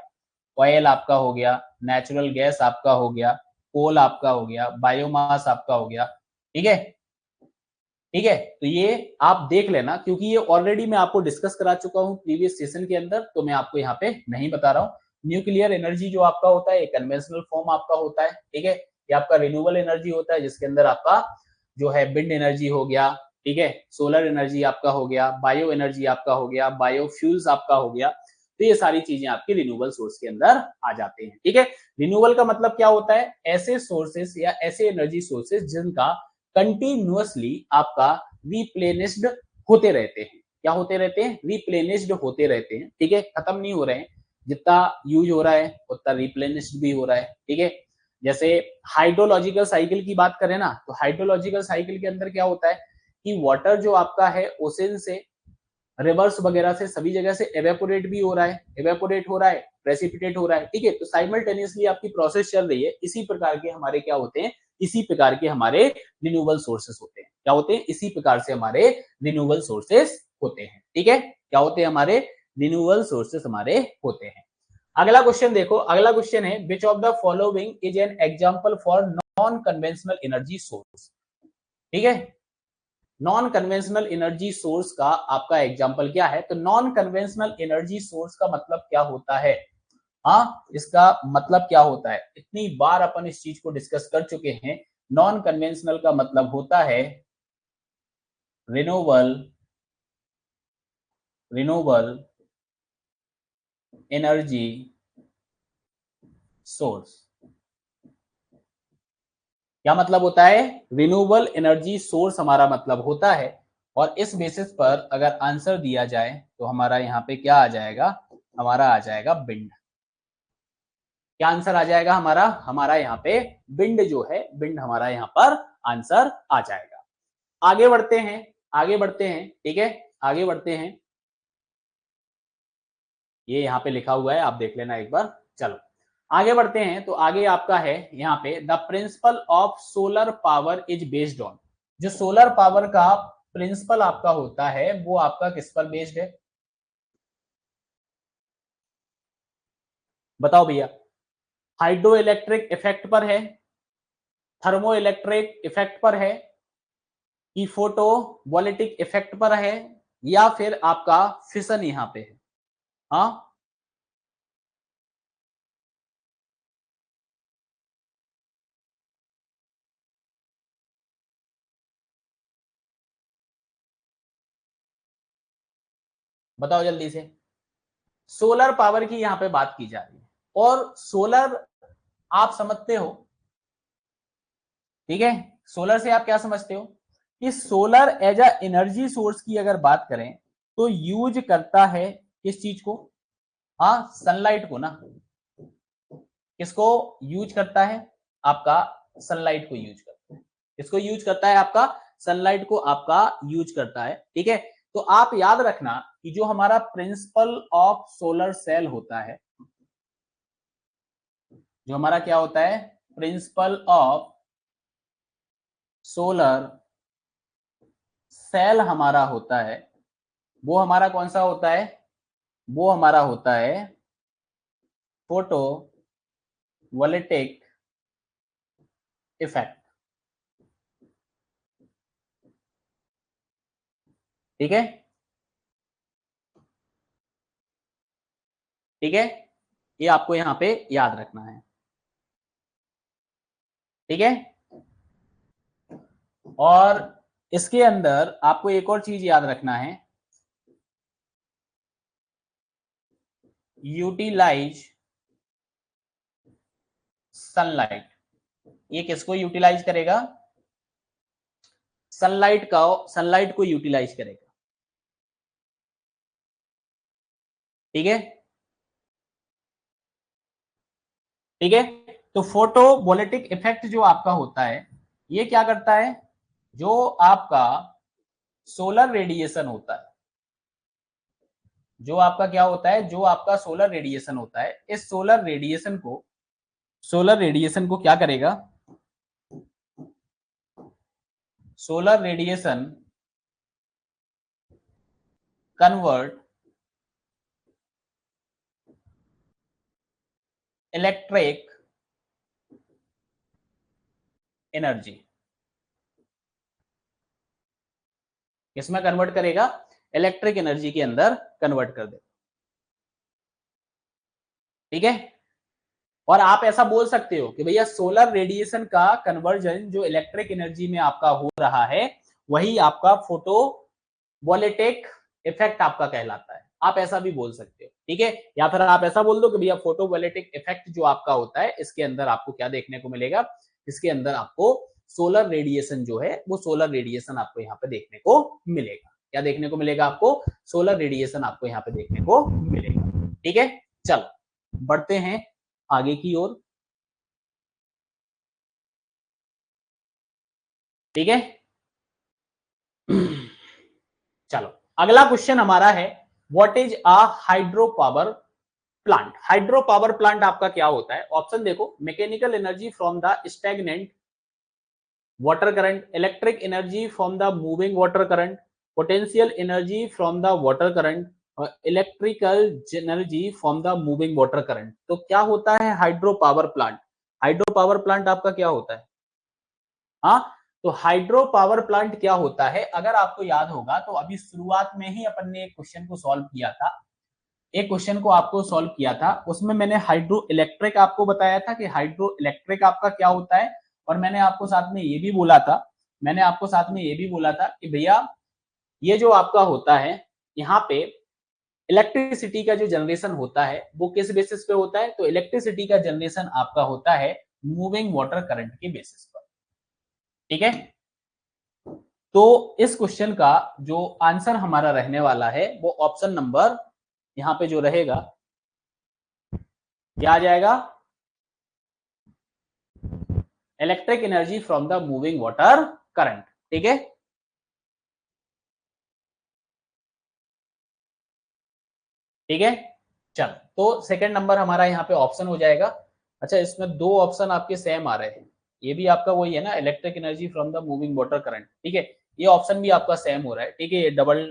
ऑयल आपका हो गया, नेचुरल गैस आपका हो गया, कोल आपका हो गया, बायोमास आपका हो गया, ठीक है, ठीक है। तो ये आप देख लेना क्योंकि ये ऑलरेडी मैं आपको डिस्कस करा चुका हूँ प्रीवियस सेशन के अंदर, तो मैं आपको यहाँ पे नहीं बता रहा हूँ। न्यूक्लियर एनर्जी जो आपका होता है, कन्वेंशनल फॉर्म आपका होता है, ठीक है। ये आपका रिन्यूएबल एनर्जी होता है जिसके अंदर आपका जो है विंड एनर्जी हो गया, ठीक है, सोलर एनर्जी आपका हो गया, बायो एनर्जी आपका हो गया, बायोफ्यूल्स आपका हो गया। तो ये सारी चीजें आपके रिन्यूएबल सोर्स के अंदर आ जाते हैं, ठीक है। रिन्यूएबल का मतलब क्या होता है? ऐसे सोर्सेस या ऐसे एनर्जी सोर्सेस जिनका कंटिन्यूअसली आपका रिप्लेनिश्ड होते रहते हैं। क्या होते रहते हैं? रिप्लेनिश्ड होते रहते हैं, ठीक है, खत्म नहीं हो रहे हैं। जितना यूज हो रहा है उतना रिप्लेनिश्ड भी हो रहा है, ठीक है। जैसे हाइड्रोलॉजिकल साइकिल की बात करें ना, तो हाइड्रोलॉजिकल साइकिल के अंदर क्या होता है कि वाटर जो आपका है ओशन से, रिवर्स वगैरह से, सभी जगह से एवेपोरेट भी हो रहा है, एवेपोरेट हो रहा है, प्रेसिपिटेट हो रहा है, ठीक है। तो साइमल्टेनियसली आपकी प्रोसेस चल रही है। इसी प्रकार के हमारे क्या होते हैं? इसी प्रकार के हमारे रिन्यूएबल सोर्सेस होते हैं। क्या होते हैं? इसी प्रकार से हमारे रिन्यूएबल सोर्सेस होते हैं, ठीक है। क्या होते हैं? हमारे रिन्यूएबल सोर्सेस हमारे होते हैं। अगला क्वेश्चन देखो। अगला क्वेश्चन है which of the following is an example for non conventional energy source, ठीक है। नॉन कन्वेंशनल एनर्जी सोर्स का आपका एग्जांपल क्या है? तो नॉन कन्वेंशनल एनर्जी सोर्स का मतलब क्या होता है? हाँ, इसका मतलब क्या होता है? इतनी बार अपन इस चीज को डिस्कस कर चुके हैं। नॉन कन्वेंशनल का मतलब होता है रिन्यूएबल, रिन्यूएबल एनर्जी सोर्स। क्या मतलब होता है? रिन्यूएबल एनर्जी सोर्स हमारा मतलब होता है। और इस बेसिस पर अगर आंसर दिया जाए तो हमारा यहाँ पे क्या आ जाएगा? हमारा आ जाएगा विंड। क्या आंसर आ जाएगा हमारा? हमारा यहाँ पे विंड जो है, विंड हमारा यहाँ पर आंसर आ जाएगा। आगे बढ़ते हैं, आगे बढ़ते हैं, ठीक है, आगे बढ़ते हैं। ये यहाँ पे लिखा हुआ है, आप देख लेना एक बार। चलो आगे बढ़ते हैं। तो आगे आपका है यहाँ पे the principle of solar power is based on. जो सोलर पावर का प्रिंसिपल आपका होता है वो आपका किस पर बेस्ड है? बताओ भैया। हाइड्रो इलेक्ट्रिक इफेक्ट पर है, थर्मो इलेक्ट्रिक इफेक्ट पर है, कि फोटो वोलेटिक इफेक्ट पर है, या फिर आपका फिशन यहां पे है? हाँ, बताओ जल्दी से। सोलर पावर की यहां पे बात की जा रही है। और सोलर आप समझते हो ठीक है, सोलर से आप क्या समझते हो कि solar as a energy source की अगर बात करें तो यूज करता है किस चीज को, हाँ सनलाइट को ना, किसको यूज करता है, आपका सनलाइट को यूज करता है, किसको यूज करता है, आपका सनलाइट को आपका यूज करता है। ठीक है, तो आप याद रखना कि जो हमारा प्रिंसिपल ऑफ सोलर सेल होता है, जो हमारा क्या होता है, प्रिंसिपल ऑफ सोलर सेल हमारा होता है, वो हमारा कौन सा होता है, वो हमारा होता है फोटो वोल्टेइक इफेक्ट। ठीक है, ठीक है, ये आपको यहां पे याद रखना है। ठीक है, और इसके अंदर आपको एक और चीज याद रखना है, यूटिलाइज सनलाइट। ये किसको यूटिलाइज करेगा, सनलाइट को यूटिलाइज करेगा। ठीक है, ठीक है, तो फोटोवोल्टिक इफेक्ट जो आपका होता है, ये क्या करता है, जो आपका सोलर रेडिएशन होता है, जो आपका क्या होता है, जो आपका सोलर रेडिएशन होता है, इस सोलर रेडिएशन को क्या करेगा, solar radiation convert electric energy, किसमें कन्वर्ट करेगा, इलेक्ट्रिक एनर्जी के अंदर कन्वर्ट कर दे। ठीक है, और आप ऐसा बोल सकते हो कि भैया सोलर रेडिएशन का कन्वर्जन जो इलेक्ट्रिक एनर्जी में आपका हो रहा है, वही आपका फोटो वोल्टेइक इफेक्ट आपका कहलाता है, आप ऐसा भी बोल सकते हो। ठीक है, या फिर आप ऐसा बोल दो कि भैया फोटो वोल्टेइक इफेक्ट जो आपका होता है, इसके अंदर आपको क्या देखने को मिलेगा, इसके अंदर आपको सोलर रेडिएशन जो है, वो सोलर रेडिएशन आपको यहाँ पे देखने को मिलेगा। क्या देखने को मिलेगा, आपको सोलर रेडिएशन आपको यहाँ पे देखने को मिलेगा। ठीक है, चलो बढ़ते हैं आगे की ओर। ठीक है, चलो अगला क्वेश्चन हमारा है, what is a hydro power plant. Hydro power plant आपका क्या होता है, ऑप्शन देखो, mechanical energy from the stagnant water current, electric energy from the moving water current, potential energy from the water current और electrical energy from the moving water current. तो क्या होता है hydro power plant, hydro power plant आपका क्या होता है, हाँ, तो हाइड्रो पावर प्लांट क्या होता है, अगर आपको याद होगा तो अभी शुरुआत में ही अपन ने एक क्वेश्चन को सॉल्व किया था, एक क्वेश्चन को आपको सॉल्व किया था, उसमें मैंने हाइड्रो इलेक्ट्रिक आपको बताया था कि हाइड्रो इलेक्ट्रिक आपका क्या होता है, और मैंने आपको साथ में ये भी बोला था, मैंने आपको साथ में ये भी बोला था कि भैया ये जो आपका होता है, यहाँ पे इलेक्ट्रिसिटी का जो जनरेशन होता है वो किस बेसिस पे होता है, तो इलेक्ट्रिसिटी का जनरेशन आपका होता है मूविंग वाटर करंट के बेसिस पर। ठीक है, तो इस क्वेश्चन का जो आंसर हमारा रहने वाला है वो ऑप्शन नंबर यहां पे जो रहेगा क्या आ जाएगा, electric energy from the moving water current. ठीक है, ठीक है, चल तो सेकंड नंबर हमारा यहाँ पे ऑप्शन हो जाएगा। अच्छा, इसमें दो ऑप्शन आपके सेम आ रहे हैं, ये भी आपका वही है ना, electric energy from the moving water current. ठीक है, ये ऑप्शन भी आपका सेम हो रहा है। ठीक है, ये डबल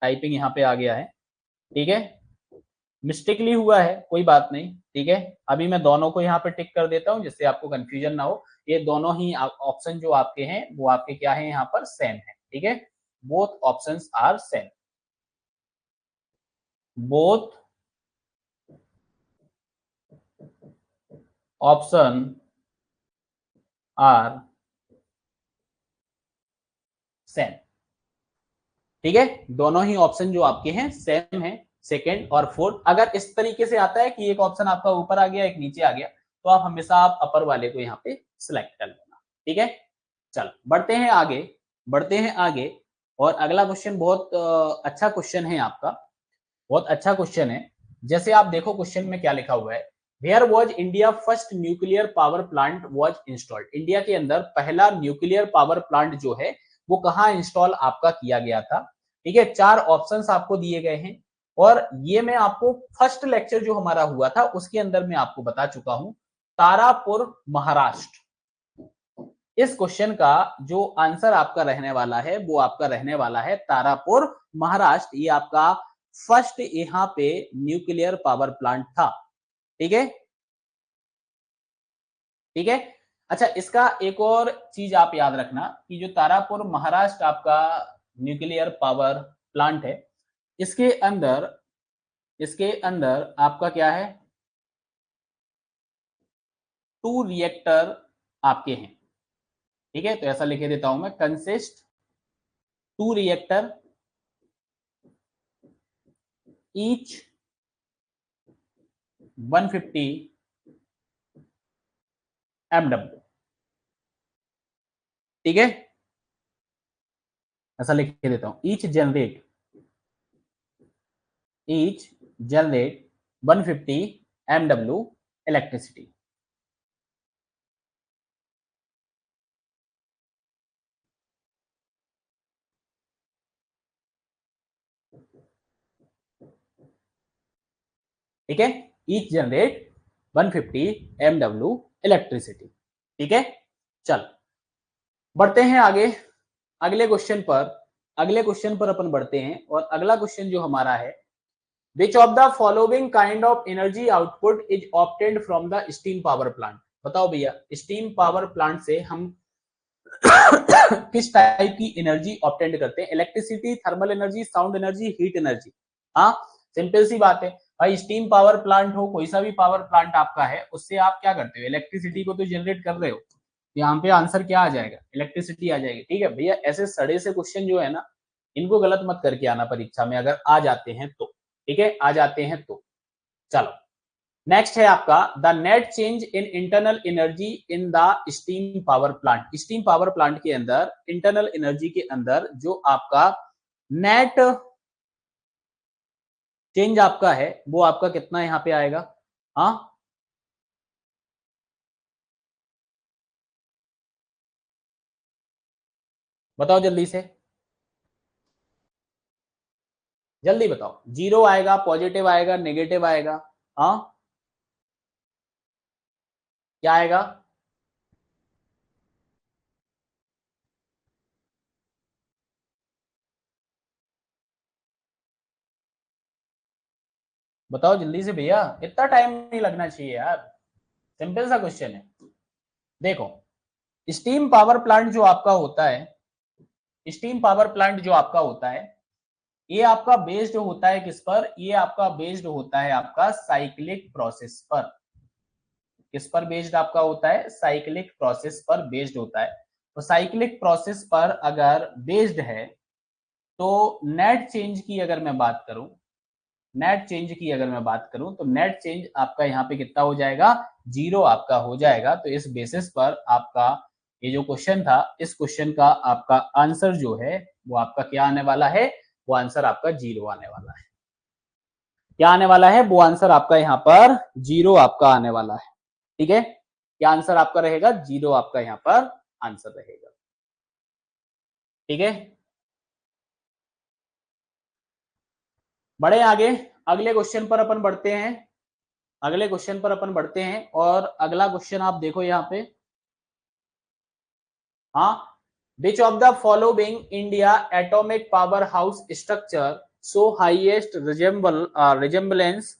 टाइपिंग यहाँ पे आ गया है। ठीक है, मिस्टेकली हुआ है, कोई बात नहीं। ठीक है, अभी मैं दोनों को यहाँ पे टिक कर देता हूँ जिससे आपको कंफ्यूजन ना हो। ये दोनों ही ऑप्शन जो आपके हैं वो आपके क्या है, यहाँ पर सेम है। ठीक है, both options are same, both option are same. ठीक है, दोनों ही ऑप्शन जो आपके हैं सेम है, सेकंड और फोर्थ। अगर इस तरीके से आता है कि एक ऑप्शन आपका ऊपर आ गया एक नीचे आ गया, तो आप हमेशा आप अपर वाले को यहाँ पे सिलेक्ट कर लेना। ठीक है, चल बढ़ते हैं आगे, बढ़ते हैं आगे। और अगला क्वेश्चन बहुत अच्छा क्वेश्चन है आपका, बहुत अच्छा क्वेश्चन है। जैसे आप देखो क्वेश्चन में क्या लिखा हुआ है, where was India first nuclear power plant was installed. India के अंदर पहला न्यूक्लियर पावर प्लांट जो है वो कहाँ इंस्टॉल आपका किया गया था। ठीक है, चार ऑप्शंस आपको दिए गए हैं और ये मैं आपको फर्स्ट लेक्चर जो हमारा हुआ था उसके अंदर मैं आपको बता चुका हूं, तारापुर महाराष्ट्र। इस क्वेश्चन का जो आंसर आपका रहने वाला है वो आपका रहने वाला है तारापुर महाराष्ट्र। ये आपका फर्स्ट यहां पे न्यूक्लियर पावर प्लांट था। ठीक है, ठीक है। अच्छा, इसका एक और चीज आप याद रखना कि जो तारापुर महाराष्ट्र आपका न्यूक्लियर पावर प्लांट है, इसके अंदर, इसके अंदर आपका क्या है, 2 रिएक्टर आपके हैं। ठीक है, तो ऐसा लिखे देता हूं मैं, कंसिस्ट 2 रिएक्टर ईच 150 MW। ठीक है, ऐसा लिख के देता हूं, ईच जनरेट 150 MW इलेक्ट्रिसिटी। ठीक है, ईच जनरेट 150 MW इलेक्ट्रिसिटी। ठीक है, चल बढ़ते हैं आगे, अगले क्वेश्चन पर, अगले क्वेश्चन पर अपन बढ़ते हैं। और अगला क्वेश्चन जो हमारा है, which of the following kind of energy output is obtained from the steam power plant. बताओ भैया, स्टीम पावर प्लांट से हम किस टाइप की एनर्जी ऑब्टेंड करते हैं, electricity, thermal energy, sound energy, heat energy. हाँ, सिंपल सी बात है भाई, स्टीम पावर प्लांट हो, कोई सा भी पावर प्लांट आपका है, उससे आप क्या करते हो, इलेक्ट्रिसिटी को तो जनरेट कर रहे हो। यहाँ पे आंसर क्या आ जाएगा, इलेक्ट्रिसिटी आ जाएगी। ठीक है भैया, ऐसे सड़े से क्वेश्चन जो है ना, इनको गलत मत करके आना परीक्षा में, अगर आ जाते हैं तो। ठीक है, आ जाते हैं तो। चलो नेक्स्ट है आपका, the net change in internal energy in the steam power plant. Steam power plant के अंदर इंटरनल एनर्जी के अंदर जो आपका नेट चेंज आपका है वो आपका कितना यहां पे आएगा। हाँ, बताओ जल्दी से, जल्दी बताओ। जीरो आएगा, पॉजिटिव आएगा, नेगेटिव आएगा। हाँ, क्या आएगा, बताओ जल्दी से भैया, इतना टाइम नहीं लगना चाहिए यार, सिंपल सा क्वेश्चन है। देखो, स्टीम पावर प्लांट जो आपका होता है, स्टीम पावर प्लांट जो आपका होता है, ये आपका बेस्ड होता है किस पर, ये आपका बेस्ड होता है आपका साइक्लिक प्रोसेस पर। किस पर बेस्ड आपका होता है, साइक्लिक प्रोसेस पर बेस्ड होता है। तो साइक्लिक प्रोसेस पर अगर बेस्ड है तो नेट चेंज की अगर मैं बात करूं, नेट चेंज की अगर मैं बात करूं तो नेट चेंज आपका यहाँ पे कितना हो जाएगा, जीरो आपका हो जाएगा। तो इस बेसिस पर आपका ये जो क्वेश्चन था, इस क्वेश्चन का आपका आंसर जो है वो आपका क्या आने वाला है, वो आंसर आपका जीरो आने वाला है। क्या आने वाला है, वो आंसर आपका यहाँ पर जीरो आपका आने वाला है। ठीक है, क्या आंसर आपका रहेगा, जीरो आपका यहाँ पर आंसर रहेगा। ठीक है, बढ़े आगे, अगले क्वेश्चन पर अपन बढ़ते हैं, अगले क्वेश्चन पर अपन बढ़ते हैं। और अगला क्वेश्चन आप देखो यहाँ पे, हाँ, which of the following India atomic power house structure so highest resemblance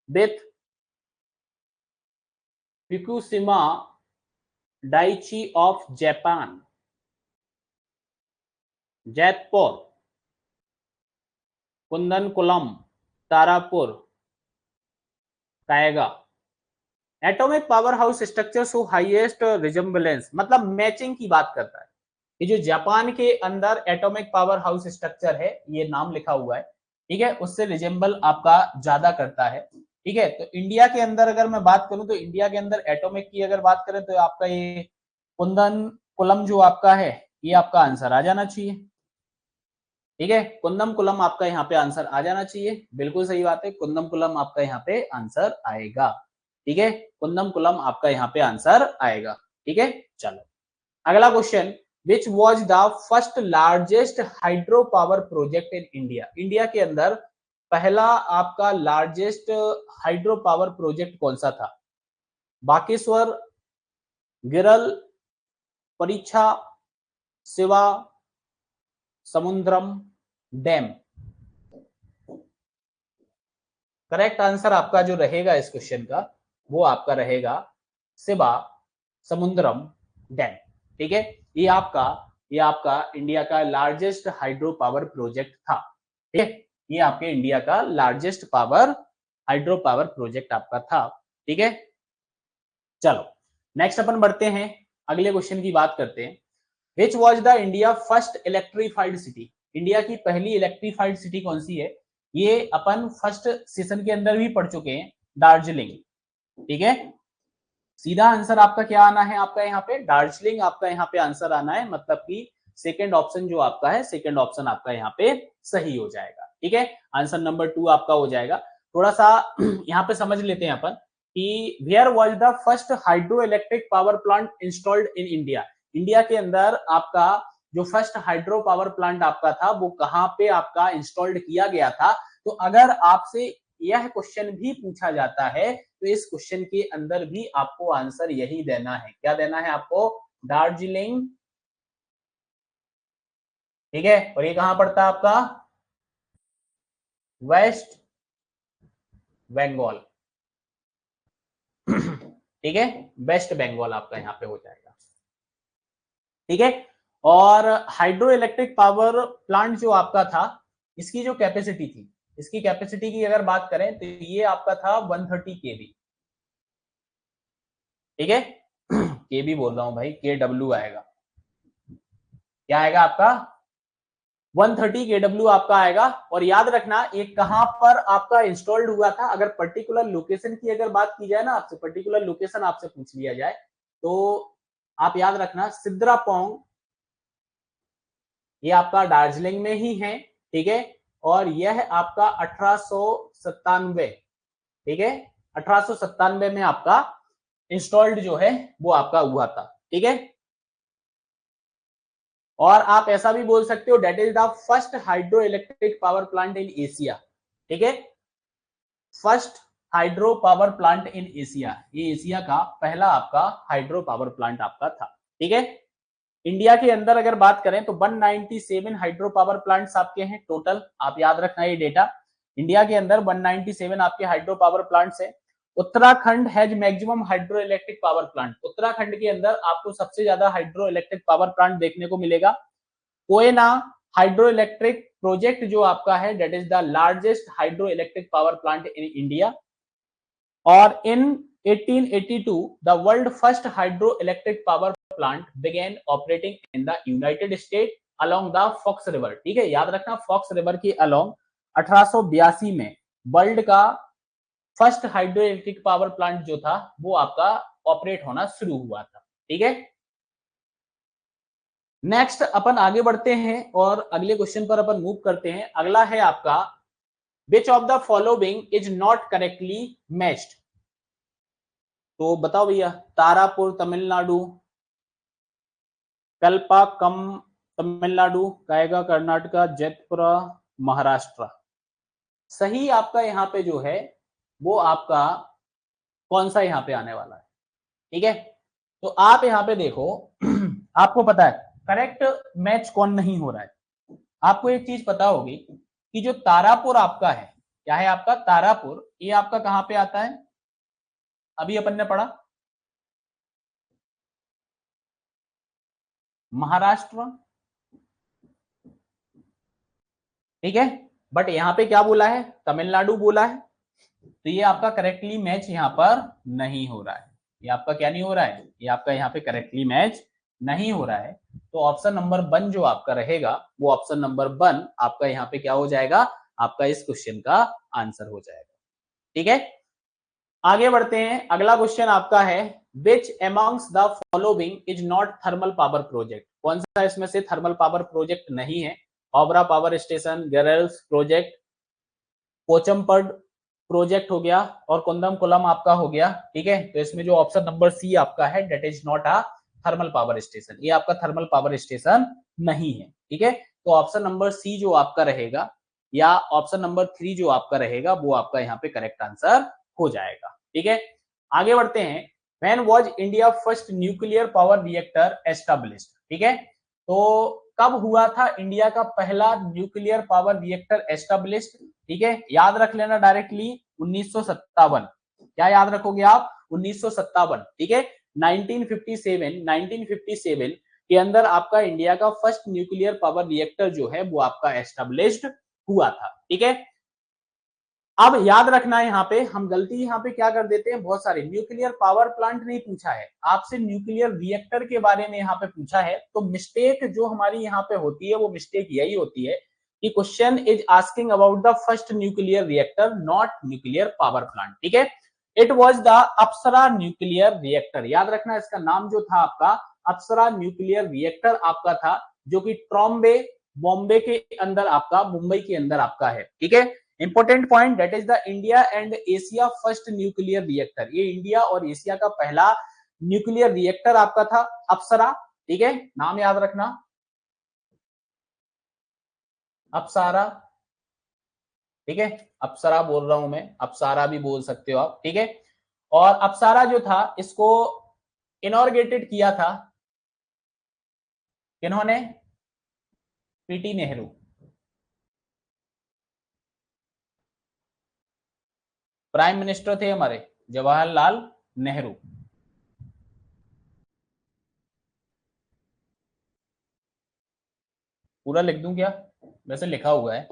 with Fukushima Daiichi of Japan. Jaitapur, Kudankulam, Tarapur, Kaiga. Atomic power house structure so highest resemblance मतलब मैचिंग की बात करता है। ये जो जापान के अंदर एटॉमिक पावर हाउस स्ट्रक्चर है, ये नाम लिखा हुआ है, ठीक है, उससे रिजेंबल आपका ज्यादा करता है। ठीक है, तो इंडिया के अंदर अगर मैं बात करूं तो इंडिया के अंदर एटॉमिक की अगर बात करें तो आपका ये कुंदन कुलम जो आपका है ये आपका आंसर आ जाना चाहिए। ठीक है, कुंदम कुलम आपका यहाँ पे आंसर आ जाना चाहिए। बिल्कुल सही बात है, कुंदम कुलम आपका यहाँ पे आंसर आएगा। ठीक है, कुंदम कुलम आपका यहाँ पे आंसर आएगा। ठीक है, चलो अगला question, which was the first largest hydro power project in India? India के अंदर पहला आपका लार्जेस्ट हाइड्रो पावर प्रोजेक्ट कौन सा था? बाकेश्वर, गिरल, परीक्षा, शिवा, समुद्रम, डैम। करेक्ट आंसर आपका जो रहेगा इस क्वेश्चन का वो आपका रहेगा शिवा, समुद्रम, डैम। ठीक है, ये आपका इंडिया का लार्जेस्ट हाइड्रो पावर प्रोजेक्ट था। ठीक है, ये आपके इंडिया का लार्जेस्ट हाइड्रो पावर प्रोजेक्ट आपका था। ठीक है, चलो नेक्स्ट अपन बढ़ते हैं, अगले क्वेश्चन की बात करते हैं। Which was the India first electrified city? India की पहली इलेक्ट्रीफाइड सिटी कौन सी है? ये अपन फर्स्ट सेशन के अंदर भी पढ़ चुके हैं, दार्जिलिंग। ठीक है, सीधा आंसर आपका क्या आना है? आपका यहाँ पे दार्जिलिंग आपका यहाँ पे आंसर आना है, मतलब कि सेकंड ऑप्शन जो आपका है, सेकंड ऑप्शन आपका यहाँ पे सही हो जाएगा। ठीक है, आंसर नंबर 2 आपका हो जाएगा। थोड़ा सा यहाँ पे समझ लेते हैं अपन कि where was the first hydro electric power plant installed in India? India के अंदर आपका जो फर्स्ट हाइड्रो पावर प्लांट आपका था वो कहाँ पे आपका इंस्टॉल्ड किया गया था? तो अगर आपसे यह क्वेश्चन भी पूछा जाता है तो इस क्वेश्चन के अंदर भी आपको आंसर यही देना है। क्या देना है आपको? दार्जिलिंग। ठीक है, और ये कहां पड़ता है आपका? वेस्ट बंगाल। ठीक है, वेस्ट बंगाल आपका यहाँ पे हो जाएगा। ठीक है, और हाइड्रो इलेक्ट्रिक पावर प्लांट जो आपका था, इसकी जो कैपेसिटी थी, इसकी कैपेसिटी की अगर बात करें तो ये आपका था 130 केवी। ठीक है, केवी बोल रहा हूं भाई, KW आएगा। क्या आएगा आपका? 130 KW आपका आएगा। और याद रखना ये कहां पर आपका इंस्टॉल्ड हुआ था? अगर पर्टिकुलर लोकेशन की अगर बात की जाए ना, आपसे पर्टिकुलर लोकेशन आपसे पूछ लिया जाए तो आप याद रखना सिद्रापोंग, ये आपका दार्जिलिंग में ही है। ठीक है, और यह आपका 1897, ठीक है, 1897 में आपका इंस्टॉल्ड जो है वो आपका हुआ था। ठीक है, और आप ऐसा भी बोल सकते हो that is the first hydro electric power plant in Asia. ठीक है, first hydro power plant in Asia, ये एशिया का पहला आपका हाइड्रो पावर प्लांट आपका था। ठीक है, इंडिया के अंदर अगर बात करें तो 197 हाइड्रो पावर प्लांट्स आपके हैं टोटल। आप याद रखना ये डेटा, इंडिया के अंदर 197 आपके हाइड्रो पावर प्लांट्स हैं। Uttarakhand has maximum hydro electric power plant. Uttarakhand के अंदर आपको सबसे ज्यादा हाइड्रो इलेक्ट्रिक पावर प्लांट देखने को मिलेगा। कोयना हाइड्रो इलेक्ट्रिक प्रोजेक्ट जो आपका है that is the largest hydro electric power plant in India. और इन 1882 the world first hydro electric power plant began operating in the United States along the Fox River। ठीक है, याद रखना फॉक्स रिवर के along 1882 में वर्ल्ड का first hydro electric power plant जो था वो आपका ऑपरेट होना शुरू हुआ था। ठीक है, नेक्स्ट अपन आगे बढ़ते हैं और अगले क्वेश्चन पर अपन मूव करते हैं। अगला है आपका विच of the following is not correctly matched? तो बताओ भैया, तारापुर तमिलनाडु, कल्पाकम तमिलनाडु, कायगा कर्नाटका, जयपुर महाराष्ट्र। सही आपका यहाँ पे जो है वो आपका कौन सा यहाँ पे आने वाला है? ठीक है, तो आप यहाँ पे देखो आपको पता है करेक्ट मैच कौन नहीं हो रहा है। आपको एक चीज पता होगी कि जो तारापुर आपका है, क्या है आपका तारापुर, ये आपका कहां पे आता है? अभी अपन ने पढ़ा महाराष्ट्र। ठीक है, बट यहां पे क्या बोला है? तमिलनाडु बोला है। तो ये आपका करेक्टली मैच यहां पर नहीं हो रहा है। ये आपका क्या नहीं हो रहा है? ये आपका यहाँ पे करेक्टली मैच नहीं हो रहा है। तो ऑप्शन नंबर 1 जो आपका रहेगा वो ऑप्शन नंबर 1 आपका यहाँ पे क्या हो जाएगा? आपका इस क्वेश्चन का आंसर हो जाएगा। ठीक है, आगे बढ़ते हैं। अगला क्वेश्चन आपका है which amongst the following is not thermal power project, कौन सा इसमें से थर्मल पावर प्रोजेक्ट नहीं है? ओबरा पावर स्टेशन, गेरेल्स प्रोजेक्ट, पोचमपड प्रोजेक्ट हो गया और कुंदमकुलम आपका हो गया। ठीक है, तो इसमें जो ऑप्शन नंबर सी आपका है that is not a thermal power station, ये आपका थर्मल पावर स्टेशन नहीं है। ठीक है, तो ऑप्शन नंबर सी जो आपका रहेगा या ऑप्शन नंबर 3 जो आपका रहेगा वो आपका यहाँ पे करेक्ट आंसर हो जाएगा। ठीक है, आगे बढ़ते हैं। When was India first nuclear power reactor established? ठीक है, तो कब हुआ था इंडिया का पहला न्यूक्लियर पावर रिएक्टर एस्टैब्लिश्ड? ठीक है, याद रख लेना डायरेक्टली 1957। क्या याद रखोगे आप? 1957। ठीक है, 1957 के अंदर आपका इंडिया का फर्स्ट न्यूक्लियर पावर रिएक्टर जो है वो आपका एस्टैब्लिश्ड हुआ था। ठीक है, अब याद रखना है यहाँ पे हम गलती यहाँ पे क्या कर देते हैं, बहुत सारे न्यूक्लियर पावर प्लांट नहीं पूछा है आपसे, न्यूक्लियर रिएक्टर के बारे में यहाँ पे पूछा है। तो मिस्टेक जो हमारी यहाँ पे होती है वो मिस्टेक यही होती है कि question is asking about the first nuclear reactor not nuclear power plant. ठीक है, it was the Apsara nuclear reactor, याद रखना इसका नाम जो था आपका अप्सरा न्यूक्लियर रिएक्टर आपका था, जो कि ट्रॉम्बे बॉम्बे के अंदर आपका, मुंबई के अंदर आपका है। ठीक है, important point, that is the India and Asia first nuclear reactor, ये इंडिया और एशिया का पहला न्यूक्लियर रिएक्टर आपका था अप्सरा। ठीक है, नाम याद रखना अप्सरा। ठीक है, अप्सरा बोल रहा हूं मैं, अप्सरा भी बोल सकते हो आप। ठीक है, और अप्सरा जो था इसको इनॉर्गेटेड किया था किन्होंने? पीटी नेहरू। प्राइम मिनिस्टर थे हमारे जवाहरलाल नेहरू। पूरा लिख दूं क्या? वैसे लिखा हुआ है,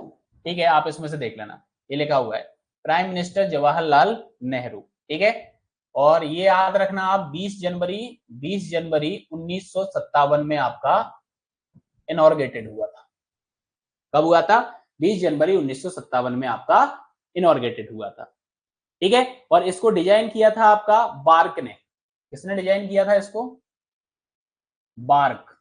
ठीक है, आप इसमें से देख लेना, ये लिखा हुआ है प्राइम मिनिस्टर जवाहरलाल नेहरू। ठीक है, और ये याद रखना आप 20 जनवरी 1957 में आपका इनॉर्गेटेड हुआ था। कब हुआ था? 20 जनवरी 1957 में आपका इनॉर्गेटेड हुआ था। ठीक है, और इसको डिजाइन किया था आपका बार्क ने। किसने डिजाइन किया था इसको? बार्क।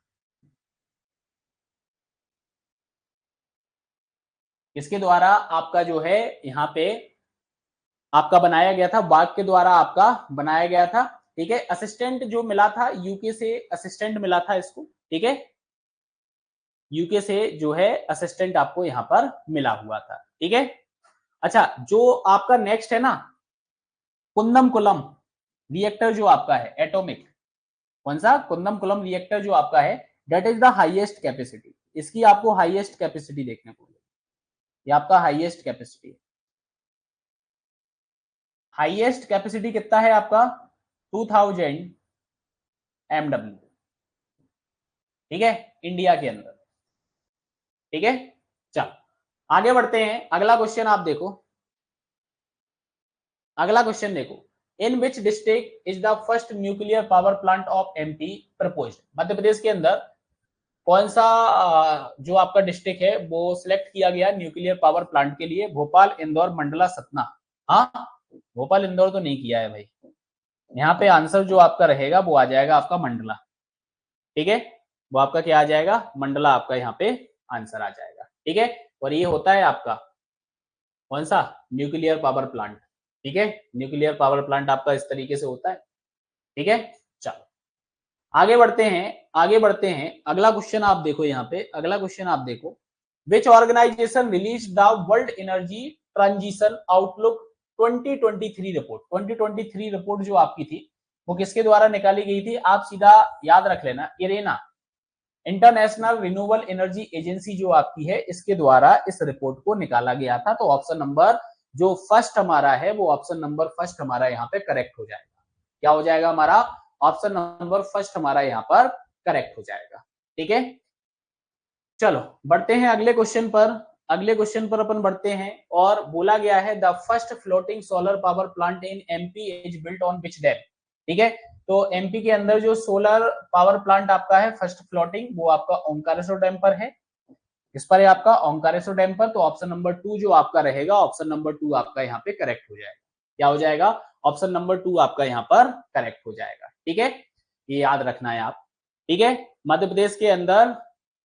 इसके द्वारा आपका जो है यहाँ पे आपका बनाया गया था, बार्क के द्वारा आपका बनाया गया था। ठीक है, असिस्टेंट जो मिला था यूके से, असिस्टेंट मिला था इसको। ठीक है, यूके से जो है असिस्टेंट आपको यहाँ पर मिला हुआ था। ठीक है, अच्छा, जो आपका नेक्स्ट है ना कुंदमकुलम रिएक्टर जो आपका है एटॉमिक, कौन सा? कुंदमकुलम रिएक्टर जो आपका है that is the highest capacity, इसकी आपको हाईएस्ट कैपेसिटी देखने को मिलेगी, ये आपका हाईएस्ट कैपेसिटी है। हाईएस्ट कैपेसिटी कितना है आपका? 2000 MW। ठीक है, इंडिया के अंदर। ठीक है, चलो आगे बढ़ते हैं। अगला क्वेश्चन आप देखो, अगला क्वेश्चन देखो, in which district is the first nuclear power plant of MP proposed? Madhya Pradesh के अंदर कौन सा जो आपका डिस्ट्रिक्ट है वो सिलेक्ट किया गया न्यूक्लियर पावर प्लांट के लिए? भोपाल, इंदौर, मंडला, सतना। हाँ, भोपाल इंदौर तो नहीं किया है भाई, यहाँ पे आंसर जो आपका रहेगा वो आ जाएगा आपका मंडला। ठीक है, वो आपका क्या आ जाएगा? मंडला आपका यहाँ पे आंसर आ जाएगा। ठीक है, और ये होता है आपका कौन सा? Nuclear power plant. ठीक है, न्यूक्लियर पावर प्लांट आपका इस तरीके से होता है। ठीक है, चलो आगे बढ़ते हैं, आगे बढ़ते हैं। अगला क्वेश्चन आप देखो, यहाँ पे अगला क्वेश्चन आप देखो, which organization release the world energy transition outlook 2023 report? 2023 report जो आपकी थी वो किसके द्वारा निकाली गई थी? आप सीधा याद रख लेना, Irena, international renewable energy agency जो आपकी है, इसके द्वारा इस रिपोर्ट को निकाला गया था। तो ऑप्शन नंबर जो फर्स्ट हमारा है वो ऑप्शन नंबर फर्स्ट हमारा यहाँ पे करेक्ट हो जाएगा। क्या हो जाएगा हमारा? ऑप्शन नंबर फर्स्ट हमारा यहाँ पर करेक्ट हो जाएगा। ठीक है, चलो बढ़ते हैं अगले क्वेश्चन पर। अगले क्वेश्चन पर अपन बढ़ते हैं और बोला गया है the first floating solar power plant in MP is built on which dam? ठीक है, तो एमपी के अंदर जो सोलर पावर प्लांट आपका है फर्स्ट फ्लोटिंग वो आपका ओंकारेश्वर डैम पर है। किस पर है आपका? ओंकारेश्वर डैम पर। तो ऑप्शन नंबर 2 जो आपका रहेगा, ऑप्शन नंबर 2 आपका यहाँ पे करेक्ट हो जाएगा। क्या हो जाएगा? ऑप्शन नंबर 2 आपका यहाँ पर करेक्ट हो जाएगा। ठीक है, ये याद रखना है आप। ठीक है, मध्य प्रदेश के अंदर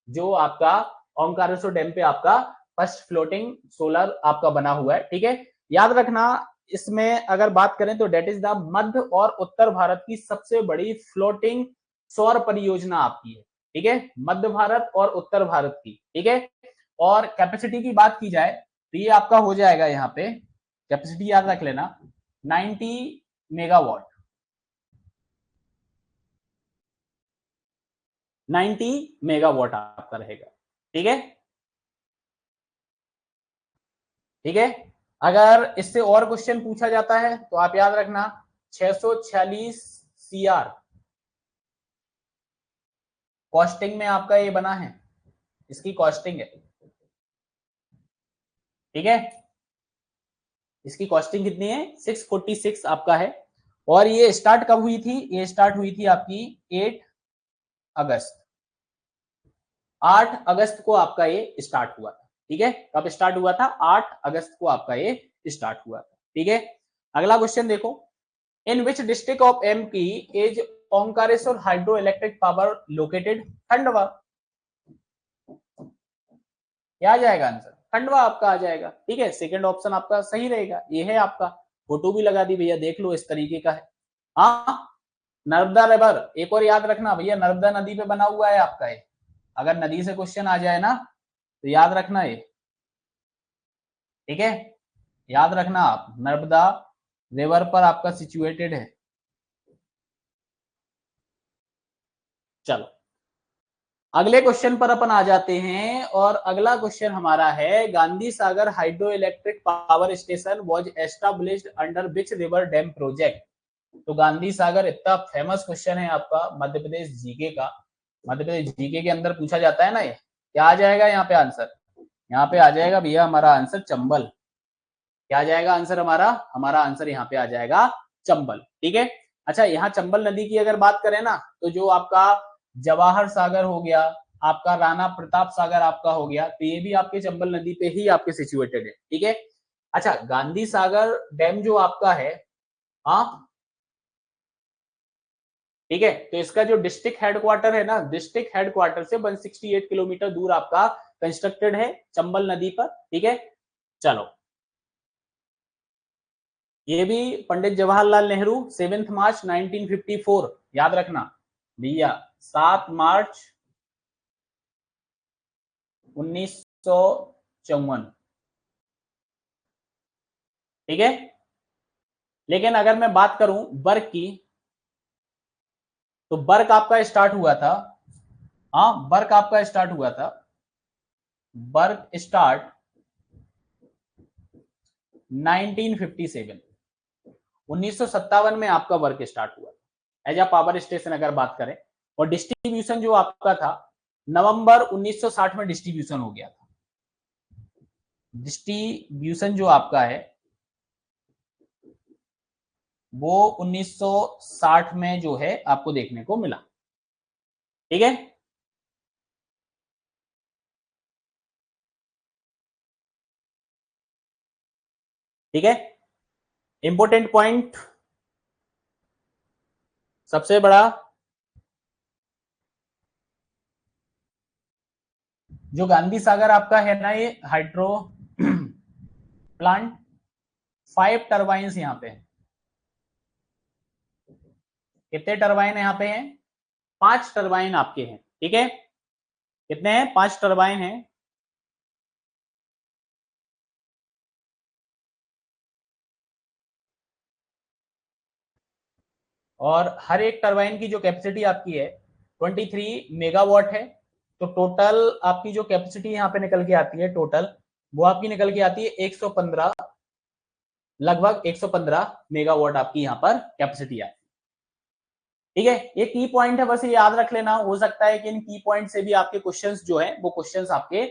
जो आपका ओंकारेश्वर डैम पे आपका फर्स्ट फ्लोटिंग सोलर आपका बना हुआ है। ठीक है, याद रखना इसमें अगर बात करें तो डेट इज द मध्य और उत्तर भारत की सबसे बड़ी फ्लोटिंग सौर परियोजना आपकी है। ठीक है, मध्य भारत और उत्तर भारत की। ठीक है, और कैपेसिटी की बात की जाए तो ये आपका हो जाएगा यहाँ पे, कैपेसिटी याद रख लेना 90 मेगावाट, 90 मेगावाट आपका रहेगा। ठीक है, ठीक है, अगर इससे और क्वेश्चन पूछा जाता है तो आप याद रखना 646 CR कॉस्टिंग में आपका ये बना है, इसकी कॉस्टिंग है। ठीक है, इसकी कॉस्टिंग कितनी है 646 आपका है। और ये स्टार्ट कब हुई थी, ये स्टार्ट हुई थी आपकी 8 अगस्त, 8 अगस्त को आपका ये स्टार्ट हुआ था। ठीक है, कब स्टार्ट हुआ था, 8 अगस्त को आपका ये स्टार्ट हुआ था। ठीक है, अगला क्वेश्चन देखो, in which district of MP is Omkareshwar hydro electric power located, Khandwa. क्या आ जाएगा आंसर, खंडवा आपका आ जाएगा। ठीक है, सेकंड ऑप्शन आपका सही रहेगा, ये है आपका, फोटो भी लगा दी भैया, देख लो इस तरीके का है। हाँ, नर्मदा रिवर, एक और याद रखना भैया, नर्मदा नदी पे बना हुआ है आपका ये, अगर नदी से क्वेश्चन आ जाए ना तो याद रखना ये। ठीक है, याद रखना आप, नर्मदा रिवर पर आपका सिचुएटेड है। चलो अगले क्वेश्चन पर अपन आ जाते हैं, और अगला क्वेश्चन हमारा है, Gandhi Sagar hydro electric power station was established under which river dam project. तो गांधी सागर इतना फेमस क्वेश्चन है आपका मध्य प्रदेश जीके का, मध्य प्रदेश जीके के अंदर पूछा जाता है ना, ये क्या आ जाएगा यहाँ पे आंसर, यहाँ पे आ जाएगा भैया हमारा आंसर चंबल। क्या आ जाएगा आंसर हमारा, हमारा आंसर यहाँ पे आ जाएगा चंबल। ठीक है, अच्छा यहाँ चंबल नदी की अगर बात करें ना तो जो आपका जवाहर सागर हो गया, आपका राणा प्रताप सागर आपका हो गया, तो ये भी आपके चंबल नदी पे ही आपके सिचुएटेड है। ठीक है, अच्छा गांधी सागर डैम जो आपका है, हाँ ठीक है, तो इसका जो डिस्ट्रिक्ट हेडक्वार्टर है ना, डिस्ट्रिक्ट हेडक्वार्टर से 168 किलोमीटर दूर आपका कंस्ट्रक्टेड है चंबल नदी पर। ठीक है, चलो ये भी पंडित जवाहरलाल नेहरू 7 मार्च 1954, याद रखना भैया, 7 मार्च 1954। ठीक है, लेकिन अगर मैं बात करूं बर्क की, तो बर्क आपका स्टार्ट हुआ था, हाँ बर्क आपका स्टार्ट हुआ था, बर्क स्टार्ट 1957, 1957 में आपका वर्क स्टार्ट हुआ एज अ पावर स्टेशन अगर बात करें। और डिस्ट्रीब्यूशन जो आपका था नवंबर 1960 में डिस्ट्रीब्यूशन हो गया था, डिस्ट्रीब्यूशन जो आपका है वो 1960 में जो है आपको देखने को मिला। ठीक है, ठीक है, इंपॉर्टेंट पॉइंट सबसे बड़ा, जो गांधी सागर आपका है ना ये हाइड्रो प्लांट, 5 टर्बाइंस यहाँ पे हैं। कितने टर्बाइन यहाँ पे हैं, 5 टर्बाइन आपके हैं। ठीक है, कितने हैं, 5 टर्बाइन हैं। और हर एक टर्बाइन की जो कैपेसिटी आपकी है 23 मेगावाट है। तो टोटल आपकी जो कैपेसिटी यहाँ पे निकल के आती है टोटल, वो आपकी निकल के आती है 115, लगभग 115 मेगावाट आपकी यहाँ पर कैपेसिटी आती है। ठीक है, ये की पॉइंट है, बस ये याद रख लेना, हो सकता है कि इन की पॉइंट से भी आपके क्वेश्चंस जो है वो क्वेश्चंस आपके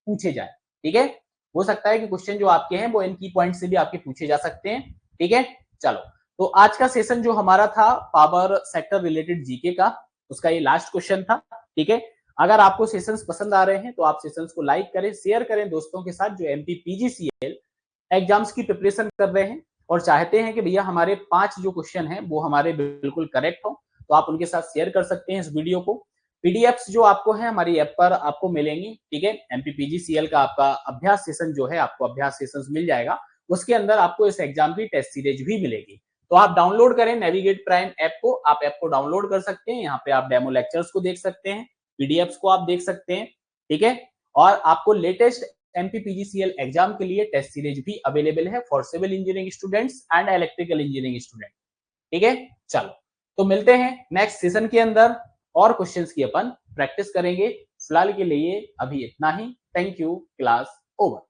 पूछे जाए। ठीक है, हो सकता है कि क्वेश्चन जो आपके हैं वो इन की पॉइंट से भी आपके पूछे जा सकते हैं। ठीक है, चलो तो आज का सेशन जो हमारा था पावर सेक्टर रिलेटेड जीके का, उसका ये लास्ट क्वेश्चन था। ठीक है, अगर आपको सेशंस पसंद आ रहे हैं तो आप सेशंस को लाइक करें, शेयर करें दोस्तों के साथ जो एमपी पीजीसीएल एग्जाम्स की प्रिपरेशन कर रहे हैं। और चाहते हैं कि भैया हमारे 5 जो क्वेश्चन हैं वो हमारे बिल्कुल करेक्ट हो, तो आप उनके साथ शेयर कर सकते हैं इस वीडियो को। पीडीएफ्स जो आपको है हमारी ऐप पर आपको मिलेंगी, ठीक है। एमपीपीजीसीएल का आपका अभ्यास सेशन जो है, आपको अभ्यास सेशंस मिल जाएगा, उसके अंदर आपको इस एग्जाम की टेस्ट सीरीज भी मिलेगी। तो आप डाउनलोड करें नेविगेट प्राइम ऐप को, आप ऐप को डाउनलोड कर सकते हैं, यहाँ पे आप डेमो लेक्चर्स को देख सकते हैं, पीडीएफ्स को आप देख सकते हैं, ठीक है। और आपको लेटेस्ट एमपीपीजीसीएल एग्जाम के लिए टेस्ट सीरीज भी अवेलेबल है for civil engineering students and electrical engineering student, ठीक है। चलो, तो मिलते हैं नेक्स्ट सेशन के अंदर और क्वेश्चंस की अपन प्रैक्टिस करेंगे। फिलहाल के लिए अभी इतना ही। Thank you, class over.